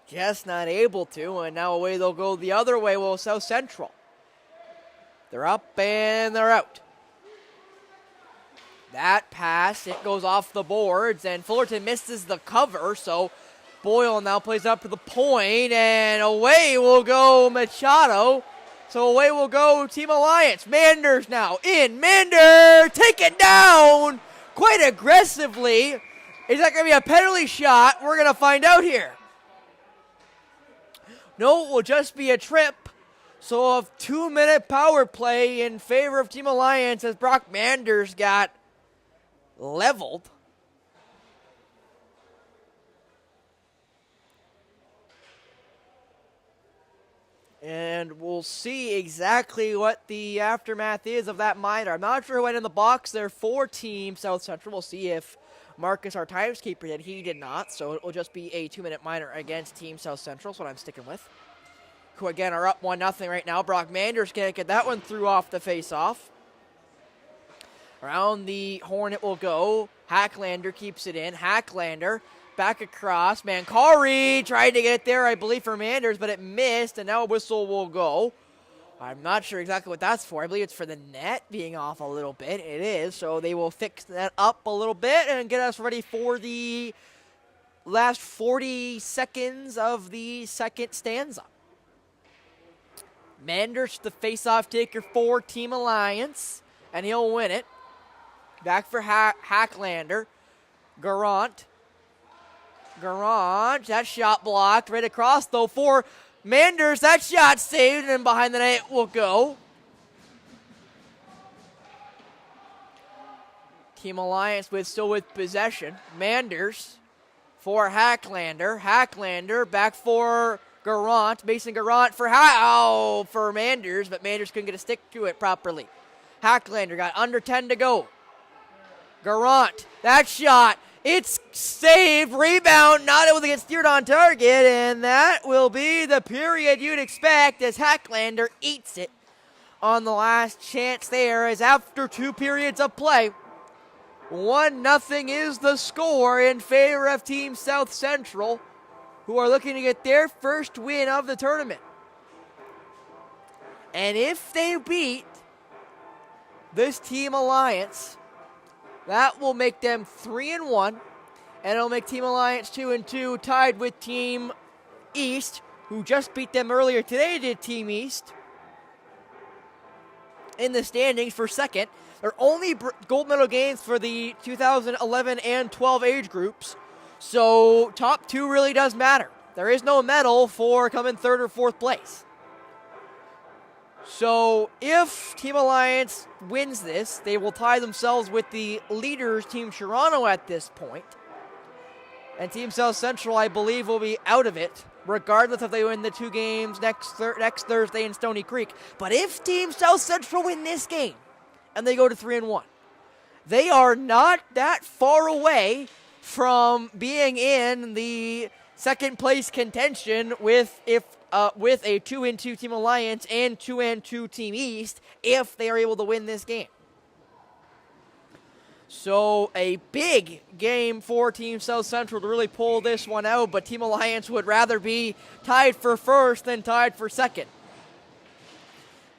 Just not able to, and now away they'll go the other way, well, South Central. They're up and they're out. That pass, it goes off the boards, and Fullerton misses the cover, so Boyle now plays up to the point, and away will go Machado. So away will go Team Alliance. Manders now in. Mander, take it down quite aggressively. Is that going to be a penalty shot? We're going to find out here. No, it will just be a trip. So a 2-minute power play in favor of Team Alliance as Brock Manders got leveled. And we'll see exactly what the aftermath is of that minor. I'm not sure who went in the box there for Team South Central. We'll see if Marcus, our timeskeeper, did. He did not, so it will just be a 2-minute minor against Team South Central. That's what I'm sticking with. Who, again, are up 1-0 right now. Brock Manders can't get that one through off the face-off. Around the horn it will go. Hacklander keeps it in. Hacklander back across. Mancari tried to get it there, I believe, for Manders, but it missed, and now a whistle will go. I'm not sure exactly what that's for. I believe it's for the net being off a little bit. It is, so they will fix that up a little bit and get us ready for the last 40 seconds of the second stanza. Manders, the face-off taker for Team Alliance, and he'll win it. Back for Hacklander. Garant, that shot blocked right across, though, for Manders. That shot saved, and behind the net will go. Team Alliance still with possession. Manders for Hacklander. Hacklander back for Garant. Mason Garant for Manders, but Manders couldn't get a stick to it properly. Hacklander got under 10 to go. Garant, that shot, it's saved, rebound, not able to get steered on target, and that will be the period you'd expect as Hacklander eats it on the last chance there, as after 2 periods of play, 1-0 is the score in favor of Team South Central, who are looking to get their first win of the tournament. And if they beat this Team Alliance, That will make them 3-1, and it'll make Team Alliance 2-2, tied with Team East, who just beat them earlier today, did Team East, in the standings for second. They're only gold medal games for the 2011 and 12 age groups, so top two really does matter. There is no medal for coming third or fourth place. So if Team Alliance wins this, they will tie themselves with the leaders, Team Toronto, at this point. And Team South Central, I believe, will be out of it, regardless if they win the two games next Thursday in Stony Creek. But if Team South Central win this game, and they go to 3-1, they are not that far away from being in the second place contention with a 2-2 Team Alliance and 2-2 Team East if they are able to win this game. So a big game for Team South Central to really pull this one out, but Team Alliance would rather be tied for first than tied for second.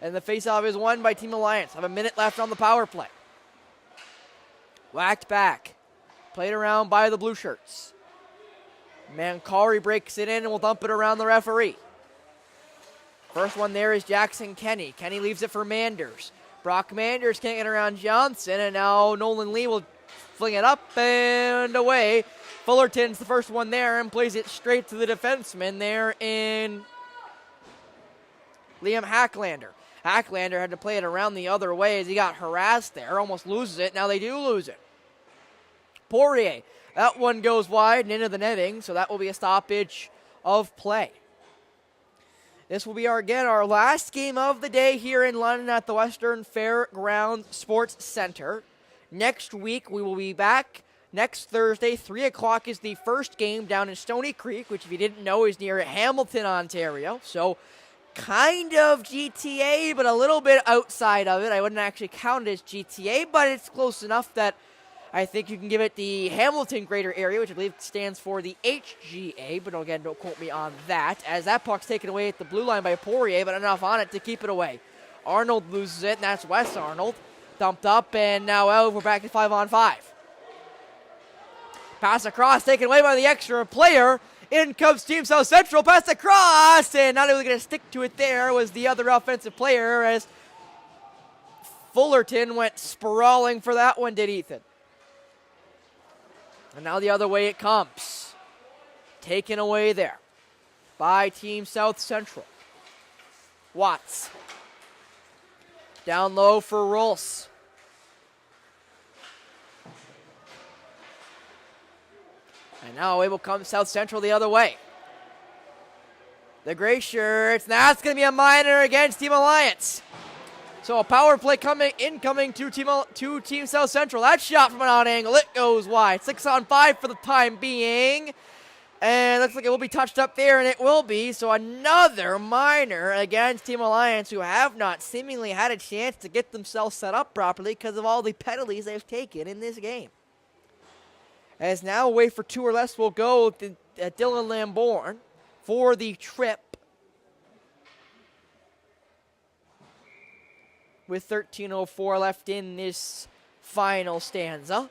And the faceoff is won by Team Alliance. Have a minute left on the power play. Whacked back. Played around by the blue shirts. Mancari breaks it in and will dump it around the referee. First one there is Jackson Kenny. Kenny leaves it for Manders. Brock Manders can't get around Johnson, and now Nolan Lee will fling it up and away. Fullerton's the first one there and plays it straight to the defenseman there in Liam Hacklander. Hacklander had to play it around the other way as he got harassed there. Almost loses it. Now they do lose it. Poirier. That one goes wide and into the netting, so that will be a stoppage of play. This will be our last game of the day here in London at the Western Fairgrounds Sports Center. Next week we will be back. Next Thursday, 3 o'clock is the first game down in Stony Creek, which if you didn't know is near Hamilton, Ontario. So kind of GTA, but a little bit outside of it. I wouldn't actually count it as GTA, but it's close enough that I think you can give it the Hamilton Greater Area, which I believe stands for the HGA, but again, don't quote me on that, as that puck's taken away at the blue line by Poirier, but enough on it to keep it away. Arnold loses it, and that's Wes Arnold. Dumped up, and now out, we're back to 5-on-5. Pass across, taken away by the extra player. In comes Team South Central, pass across, and not able to get a stick to it there was the other offensive player, as Fullerton went sprawling for that one, did Ethan. And now the other way it comes. Taken away there by Team South Central. Watts. Down low for Rolls. And now away will come South Central the other way. The gray shirts. Now it's going to be a minor against Team Alliance. So a power play incoming to Team South Central. That shot from an odd angle. It goes wide. 6-on-5 for the time being. And looks like it will be touched up there, and it will be. So another minor against Team Alliance, who have not seemingly had a chance to get themselves set up properly because of all the penalties they've taken in this game. As now away for two or less will go Dylan Lambourne for the trip. With 13:04 left in this final stanza.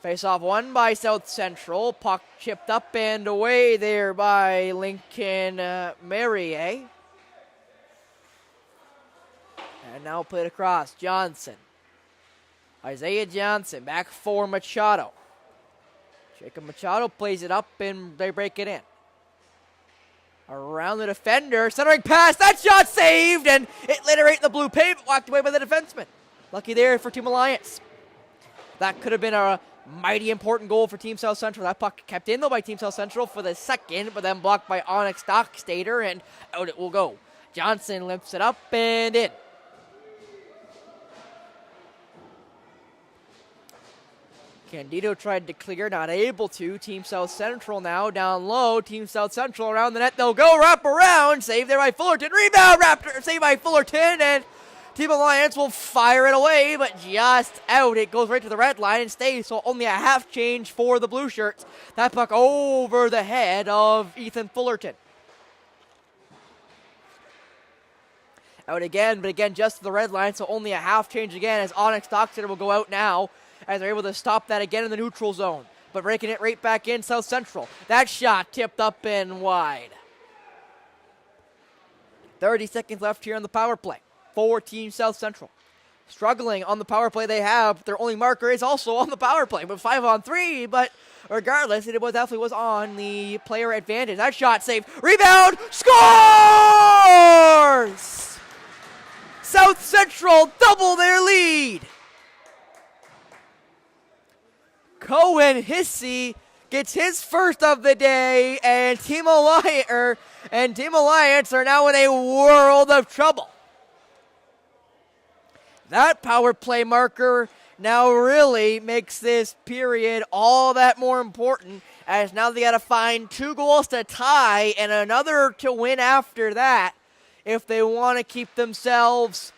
Face-off won by South Central. Puck chipped up and away there by Lincoln Merrier. And now played across. Johnson. Isaiah Johnson back for Machado. Jacob Machado plays it up and they break it in. Around the defender, centering pass, that shot saved, and it later right in the blue pavement, walked away by the defenseman. Lucky there for Team Alliance. That could have been a mighty important goal for Team South Central. That puck kept in though by Team South Central for the second, but then blocked by Onyx Dockstader, and out it will go. Johnson lifts it up and in. Candido tried to clear, not able to. Team South Central now down low. Team South Central around the net. They'll go wrap around. Saved there by Fullerton. Rebound saved by Fullerton. And Team Alliance will fire it away, but just out. It goes right to the red line and stays. So only a half change for the blue shirts. That puck over the head of Ethan Fullerton. Out again, but again just to the red line. So only a half change again as Onyx Dockstader will go out now. as they're able to stop that again in the neutral zone. But breaking it right back in South Central. That shot tipped up and wide. 30 seconds left here on the power play for Team South Central. Struggling on the power play they have. Their only marker is also on the power play, but 5-on-3. But regardless, it definitely was on the player advantage. That shot saved. Rebound. Scores! South Central double their lead. Cohen Hissey gets his first of the day, and Team Alliance are now in a world of trouble. That power play marker now really makes this period all that more important, as now they got to find 2 goals to tie and another to win after that if they want to keep themselves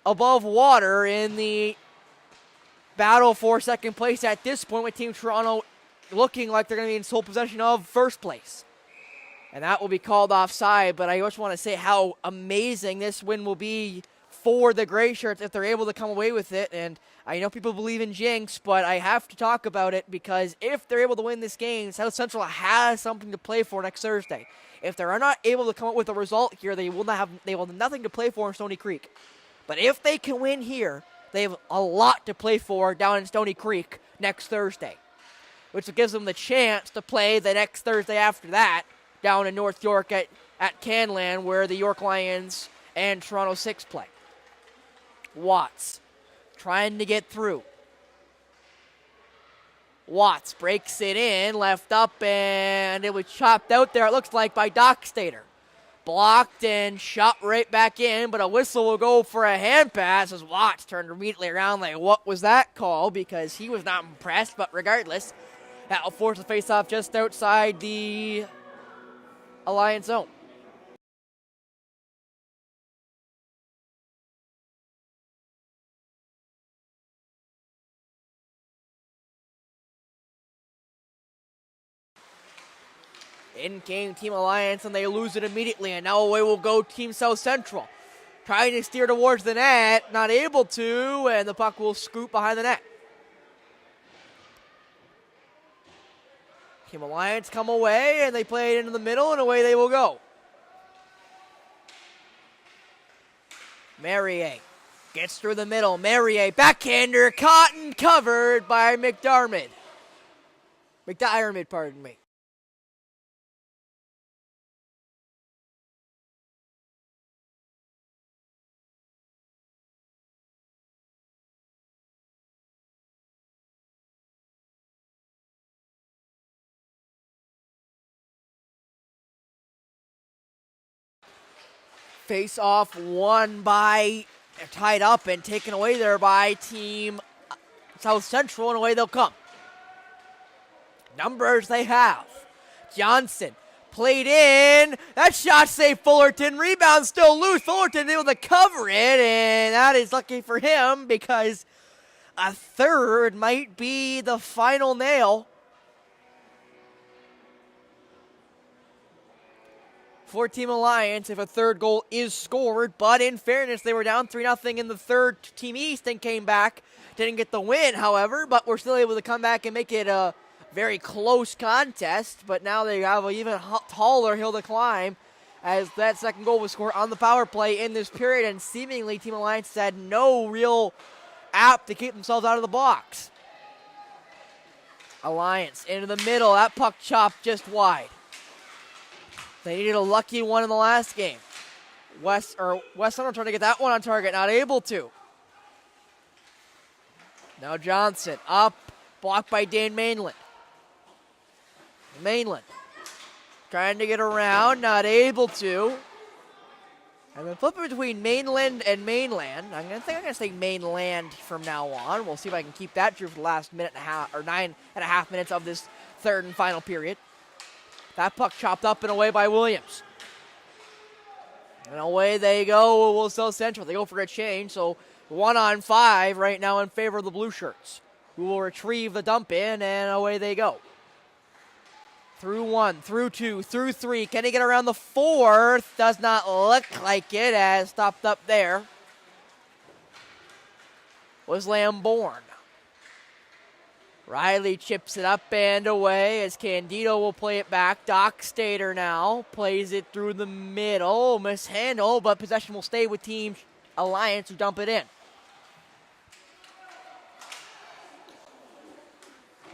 above water in the battle for second place at this point, with Team Toronto looking like they're going to be in sole possession of first place. And that will be called offside, but I just want to say how amazing this win will be for the Gray Shirts if they're able to come away with it. And I know people believe in jinx, but I have to talk about it, because if they're able to win this game, South Central has something to play for next Thursday. If they're not able to come up with a result here, they will have nothing to play for in Stony Creek. But if they can win here, they have a lot to play for down in Stony Creek next Thursday, which gives them the chance to play the next Thursday after that down in North York at Canlan, where the York Lions and Toronto Six play. Watts trying to get through. Watts breaks it in, left up, and it was chopped out there, it looks like, by Dockstader. Blocked and shot right back in, but a whistle will go for a hand pass as Watts turned immediately around like, what was that call? Because he was not impressed, but regardless, that will force the face-off just outside the Alliance zone. In came Team Alliance, and they lose it immediately, and now away will go Team South Central. Trying to steer towards the net, not able to, and the puck will scoop behind the net. Team Alliance come away, and they play it into the middle, and away they will go. Merrier gets through the middle. Merrier, backhander, caught and covered by McDiarmid, pardon me. Face off tied up and taken away there by Team South Central, and away they'll come. Numbers they have. Johnson played in. That shot saved Fullerton. Rebound still loose. Fullerton able to cover it, and that is lucky for him, because a third might be the final nail for Team Alliance if a third goal is scored. But in fairness, they were down 3-0 in the third to Team East and came back. Didn't get the win, however, but were still able to come back and make it a very close contest. But now they have an even taller hill to climb, as that second goal was scored on the power play in this period, and seemingly Team Alliance had no real app to keep themselves out of the box. Alliance into the middle. That puck chopped just wide. They needed a lucky one in the last game. West Center trying to get that one on target, not able to. Now Johnson up, blocked by Dane Mainland. Mainland trying to get around, not able to. And then flipping between Mainland and Mainland. I'm going to say Mainland from now on. We'll see if I can keep that true for the last minute and a half, or 9.5 minutes of this third and final period. That puck chopped up and away by Williams. And away they go, Will South Central. They go for a change, so 1-on-5 right now in favor of the Blue Shirts, who will retrieve the dump in, and away they go. Through 1, through 2, through 3. Can he get around the fourth? Does not look like it, as stopped up there was Lambourne. Riley chips it up and away as Candido will play it back. Dockstader now plays it through the middle. Mishandle, but possession will stay with Team Alliance who dump it in.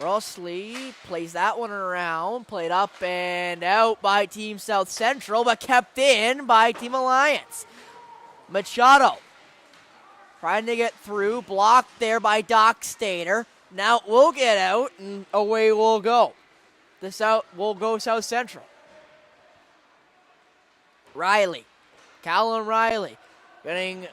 Rossley plays that one around. Played up and out by Team South Central, but kept in by Team Alliance. Machado trying to get through. Blocked there by Dockstader. Now we'll get out, and away we'll go. We'll go South Central. Riley. Callum Riley getting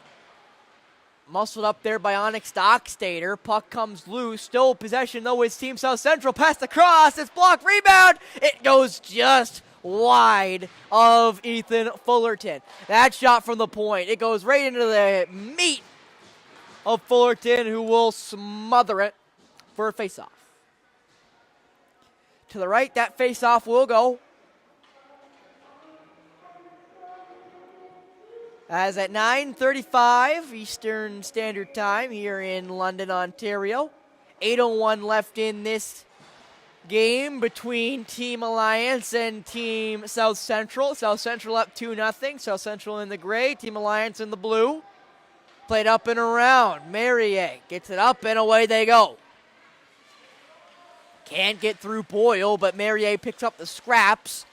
muscled up there by Onyx Dockstader. Puck comes loose. Still possession, though, with Team South Central. Pass across. It's blocked. Rebound. It goes just wide of Ethan Fullerton. That shot from the point. It goes right into the meat of Fullerton, who will smother it for a face-off. To the right, that face-off will go. As at 9:35 Eastern Standard Time here in London, Ontario. 8:01 left in this game between Team Alliance and Team South Central. South Central up 2-0. South Central in the gray, Team Alliance in the blue. Played up and around. Merrier gets it up and away they go. Can't get through Boyle, but Merrier picks up the scraps,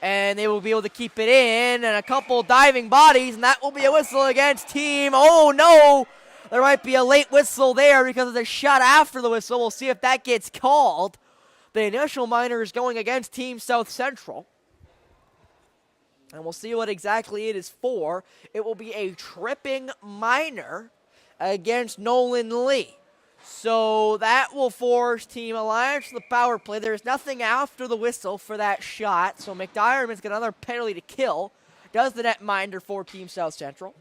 and they will be able to keep it in, and a couple diving bodies, and that will be a whistle against Team. Oh, no! There might be a late whistle there because of the shot after the whistle. We'll see if that gets called. The initial minor is going against Team South Central, and we'll see what exactly it is for. It will be a tripping minor against Nolan Lee. So that will force Team Alliance to the power play. There's nothing after the whistle for that shot. So McDiarmid's got another penalty to kill. Does the net minder for Team South Central.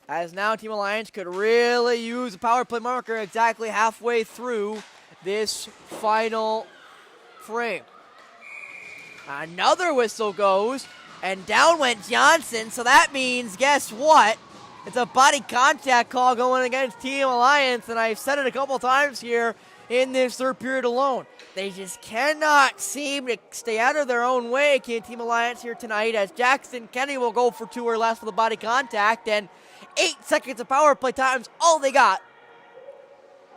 As now Team Alliance could really use a power play marker exactly halfway through this final frame. Another whistle goes, and down went Johnson. So that means, guess what? It's a body contact call going against Team Alliance, and I've said it a couple times here in this third period alone. They just cannot seem to stay out of their own way, Team Alliance here tonight, as Jackson Kenny will go for 2 or less for the body contact, and 8 seconds of power play time's all they got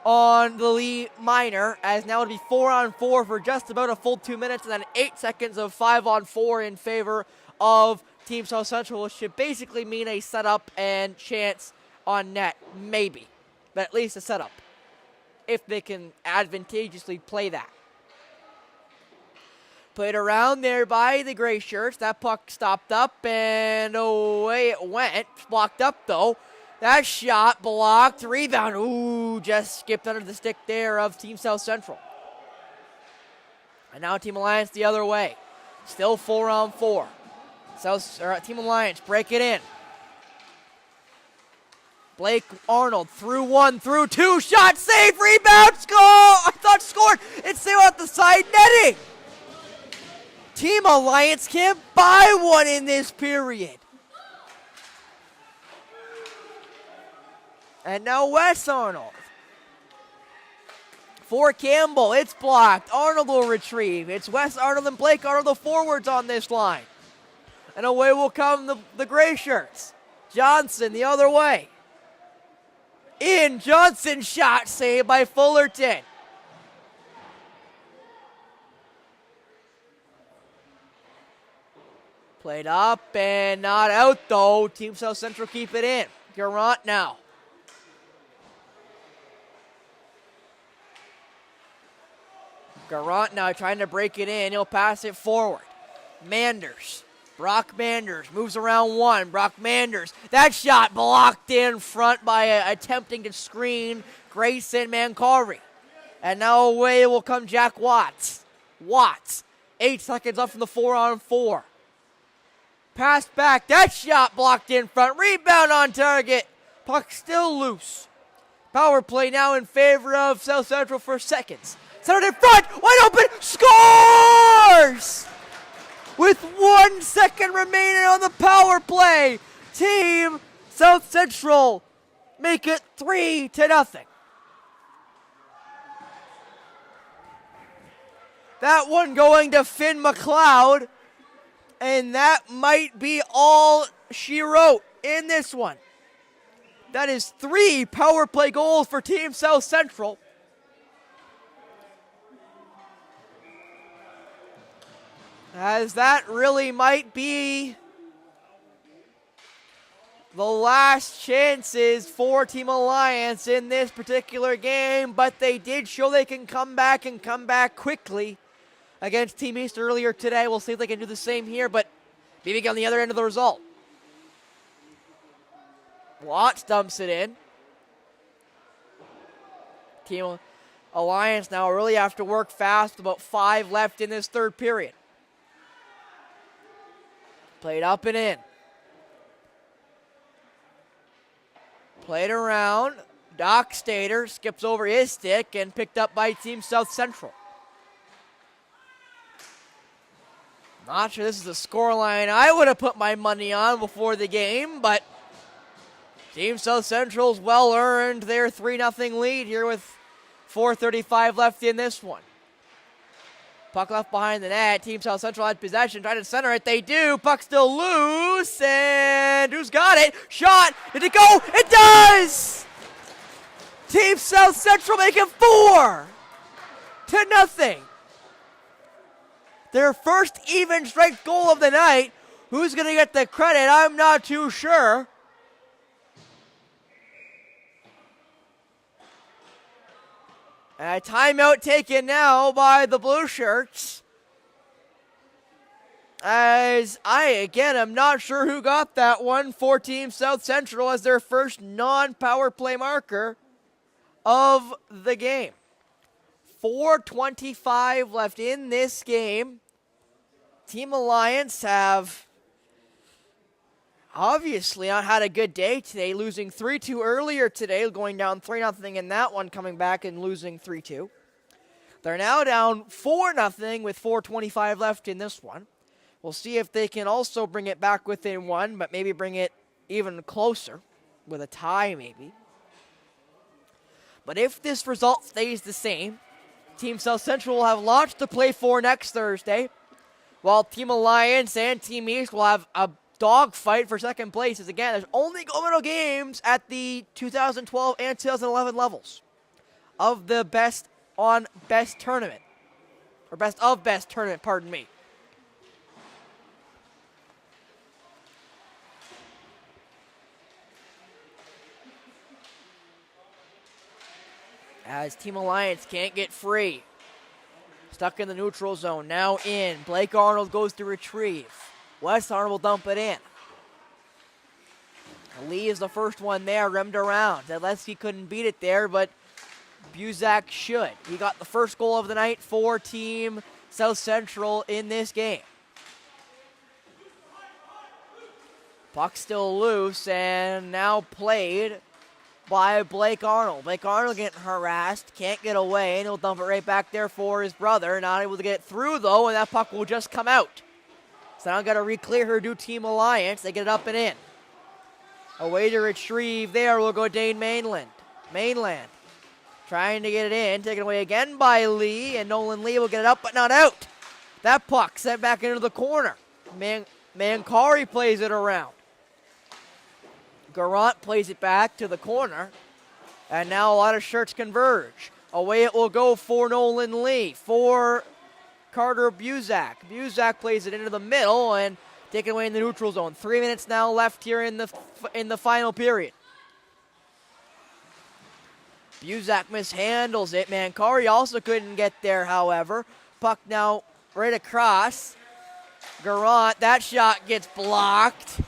on the Lee minor, as now it'll be 4-on-4 for just about a full 2 minutes, and then 8 seconds of 5-on-4 in favor of Team South Central, which should basically mean a setup and chance on net, maybe. But at least a setup, if they can advantageously play that. Played around there by the gray shirts. That puck stopped up and away it went. Blocked up though. That shot blocked. Rebound. Ooh, just skipped under the stick there of Team South Central. And now Team Alliance the other way. Still 4-on-4. Team Alliance break it in. Blake Arnold through 1, through 2, shot, save, rebound, score! I thought scored. It's still at the side netting. Team Alliance can't buy one in this period. And now Wes Arnold. For Campbell, it's blocked. Arnold will retrieve. It's Wes Arnold and Blake Arnold, the forwards on this line. And away will come the gray shirts. Johnson the other way. In, Johnson shot, saved by Fullerton. Played up and not out though. Team South Central keep it in. Garant now. Garant now trying to break it in. He'll pass it forward. Manders. Brock Manders moves around 1. Brock Manders. That shot blocked in front by attempting to screen Grayson Mancari. And now away will come Jack Watts. Watts. 8 seconds left from the 4-on-4. Pass back. That shot blocked in front. Rebound on target. Puck still loose. Power play now in favor of South Central for seconds. Centered in front. Wide open. Scores! With 1 second remaining on the power play, Team South Central make it 3-0. That one going to Finn McLeod, and that might be all she wrote in this one. That is 3 power play goals for Team South Central. As that really might be the last chances for Team Alliance in this particular game, but they did show they can come back and come back quickly against Team East earlier today. We'll see if they can do the same here, but maybe on the other end of the result. Watts dumps it in. Team Alliance now really have to work fast with about 5 left in this third period. Played up and in. Played around. Doc Stater skips over his stick and picked up by Team South Central. Not sure this is a scoreline I would have put my money on before the game, but Team South Central's well earned their 3-0 lead here with 4:35 left in this one. Puck left behind the net. Team South Central had possession. Trying to center it. They do. Puck still loose. And who's got it? Shot. Did it go? It does! Team South Central make it 4-0. Their first even strength goal of the night. Who's going to get the credit? I'm not too sure. A timeout taken now by the Blue Shirts. As I, again, am not sure who got that one for Team South Central as their first non-power play marker of the game. 4:25 left in this game. Team Alliance have obviously not had a good day today, losing 3-2 earlier today, going down 3-0 in that one, coming back and losing 3-2. They're now down 4-0 with 4:25 left in this one. We'll see if they can also bring it back within 1, but maybe bring it even closer with a tie maybe. But if this result stays the same, Team South Central will have lots to play for next Thursday, while Team Alliance and Team East will have a dogfight for second place. As again, there's only governmental games at the 2012 and 2011 levels of the best on best tournament, or best of best tournament, pardon me. As Team Alliance can't get free. Stuck in the neutral zone, now in. Blake Arnold goes to retrieve. Wes Arnold will dump it in. Lee is the first one there, rimmed around. Zaleski couldn't beat it there, but Buzak should. He got the first goal of the night for Team South Central in this game. Puck still loose and now played by Blake Arnold. Blake Arnold getting harassed, can't get away, and he'll dump it right back there for his brother. Not able to get it through, though, and that puck will just come out. So now got to re-clear her to Team Alliance. They get it up and in. Away to retrieve there will go Dane Mainland. Mainland trying to get it in. Taken away again by Lee, and Nolan Lee will get it up, but not out. That puck sent back into the corner. Mankari plays it around. Garant plays it back to the corner. And now a lot of shirts converge. Away it will go for Nolan Lee. For Carter Buzak. Buzak plays it into the middle and taken away in the neutral zone. 3 minutes now left here in the final period. Buzak mishandles it. Mankari also couldn't get there, however. Puck now right across. Garant, that shot gets blocked.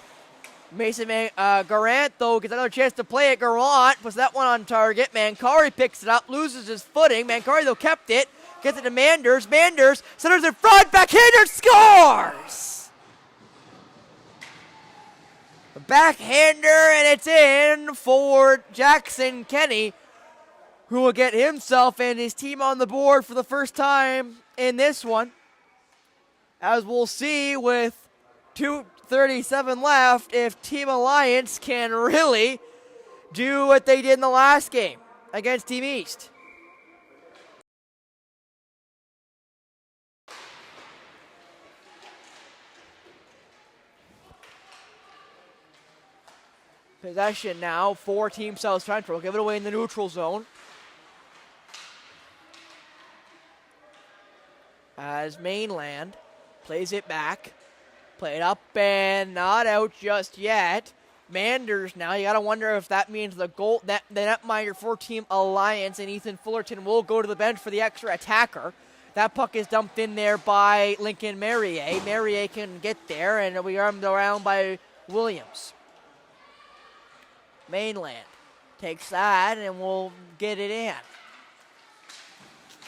Garant, though, gets another chance to play it. Garant puts that one on target. Mankari picks it up, loses his footing. Mankari, though, kept it. Gets it to Manders. Manders centers in front. Backhander scores! A backhander, and it's in for Jackson Kenny, who will get himself and his team on the board for the first time in this one. As we'll see with 2:37 left, if Team Alliance can really do what they did in the last game against Team East. Possession now for Team South Central. Give it away in the neutral zone. As Mainland plays it back. Played up and not out just yet. Manders now, you got to wonder if that means the netminder for Team Alliance and Ethan Fullerton will go to the bench for the extra attacker. That puck is dumped in there by Lincoln Merrier. Merrier can get there, and we armed around by Williams. Mainland takes that and will get it in.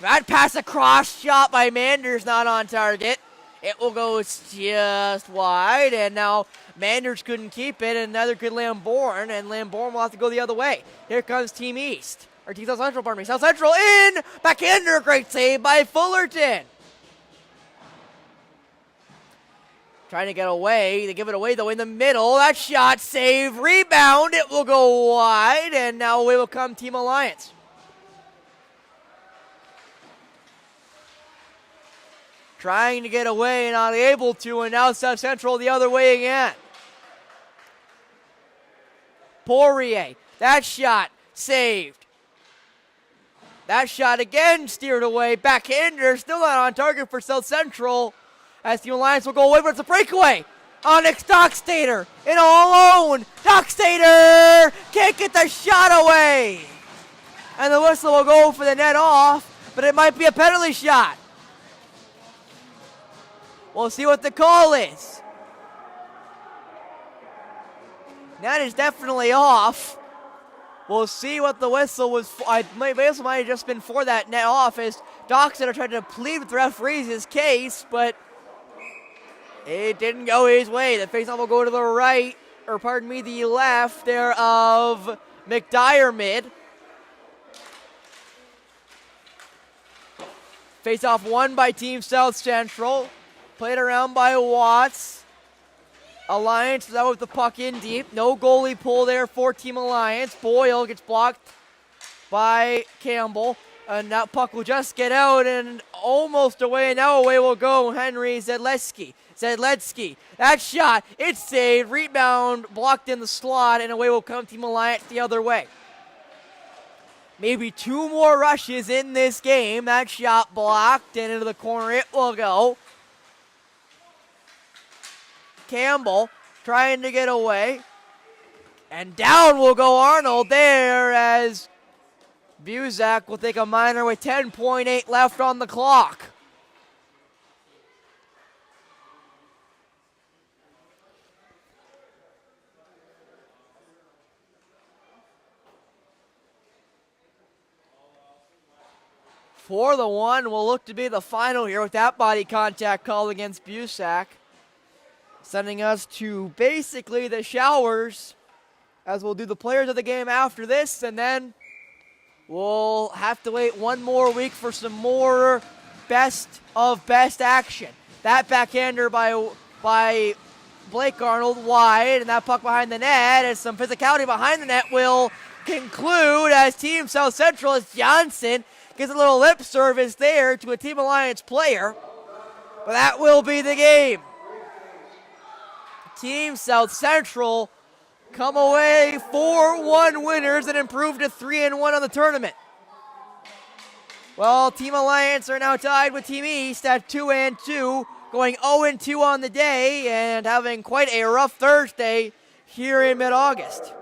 That pass across, shot by Manders, not on target. It will go just wide, and now Manders couldn't keep it, and another good Lambourne, and Lambourne will have to go the other way. Here comes Team East, or Team South Central, pardon me. South Central in, backhander, great save by Fullerton. Trying to get away, they give it away though in the middle. That shot, save, rebound, it will go wide, and now away will come Team Alliance. Trying to get away, not able to, and now South Central the other way again. Poirier, that shot, saved. That shot again steered away. Backhander, still not on target for South Central. As the Alliance will go away, but it's a breakaway. Onyx Dockstader in all alone. Dockstader can't get the shot away. And the whistle will go for the net off, but it might be a penalty shot. We'll see what the call is. That is definitely off. We'll see what the whistle was for. Whistle might have just been for that net off as Dockstader tried to plead with the referees his case, but it didn't go his way. The faceoff will go to the right, or pardon me, the left there of McDiarmid. Faceoff won by Team South Central. Played around by Watts. Alliance is out with the puck in deep. No goalie pull there for Team Alliance. Boyle gets blocked by Campbell. And that puck will just get out and almost away. Now away will go Henry Zedletsky. That shot, it's saved. Rebound blocked in the slot, and away will come Team Alliance the other way. Maybe two more rushes in this game. That shot blocked, and into the corner it will go. Campbell trying to get away. And down will go Arnold there as Buzak will take a minor with 10.8 left on the clock. For the one will look to be the final here with that body contact call against Buzak. Sending us to basically the showers as we'll do the players of the game after this, and then we'll have to wait one more week for some more best of best action. That backhander by Blake Arnold wide, and that puck behind the net, and some physicality behind the net will conclude as Team South Central as Johnson gets a little lip service there to a Team Alliance player, but that will be the game. Team South Central come away 4-1 winners and improve to 3-1 on the tournament. Well, Team Alliance are now tied with Team East at 2-2, going 0-2 on the day and having quite a rough Thursday here in mid-August.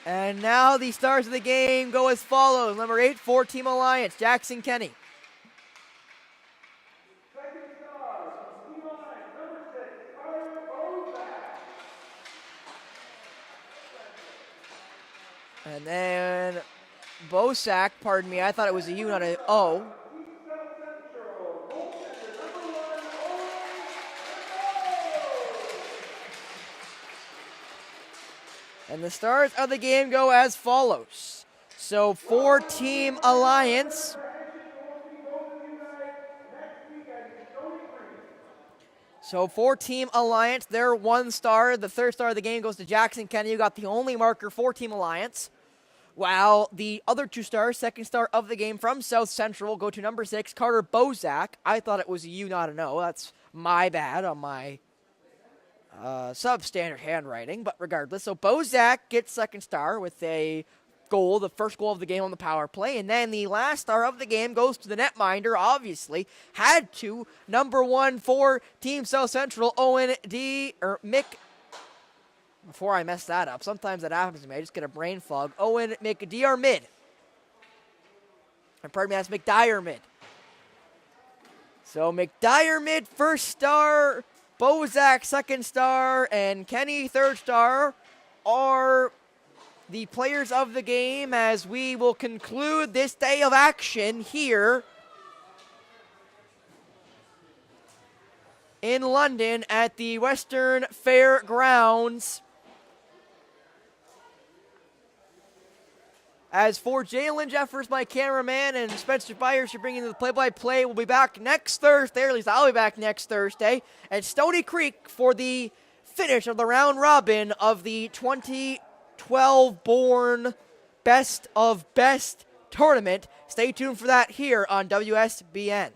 And now the stars of the game go as follows. Number 8 for Team Alliance, Jackson Kenny. And then Bosak, pardon me, I thought it was a U, not an O. And the stars of the game go as follows. So for Team Alliance, So for Team Alliance, they're 1 star. The 3rd star of the game goes to Jackson Kenny, who got the only marker for Team Alliance. While the other 2 stars, 2nd star of the game from South Central, go to number 6, Carter Bozak. I thought it was a U, not an O. That's my bad on my substandard handwriting. But regardless, so Bozak gets 2nd star with a goal, the first goal of the game on the power play. And then the last star of the game goes to the netminder, obviously. Had to. Number 1 for Team South Central, Mick. Before I mess that up, sometimes that happens to me. I just get a brain fog. Owen McDiarmid. Pardon me, that's McDiarmid. So McDiarmid, 1st star. Bozak, 2nd star. And Kenny, 3rd star, are the players of the game as we will conclude this day of action here in London at the Western Fairgrounds. As for Jalen Jeffers, my cameraman, and Spencer Byers, you're bringing the play-by-play. We'll be back next Thursday, or at least I'll be back next Thursday, at Stony Creek for the finish of the round robin of the 2012-born Best of Best tournament. Stay tuned for that here on WSBN.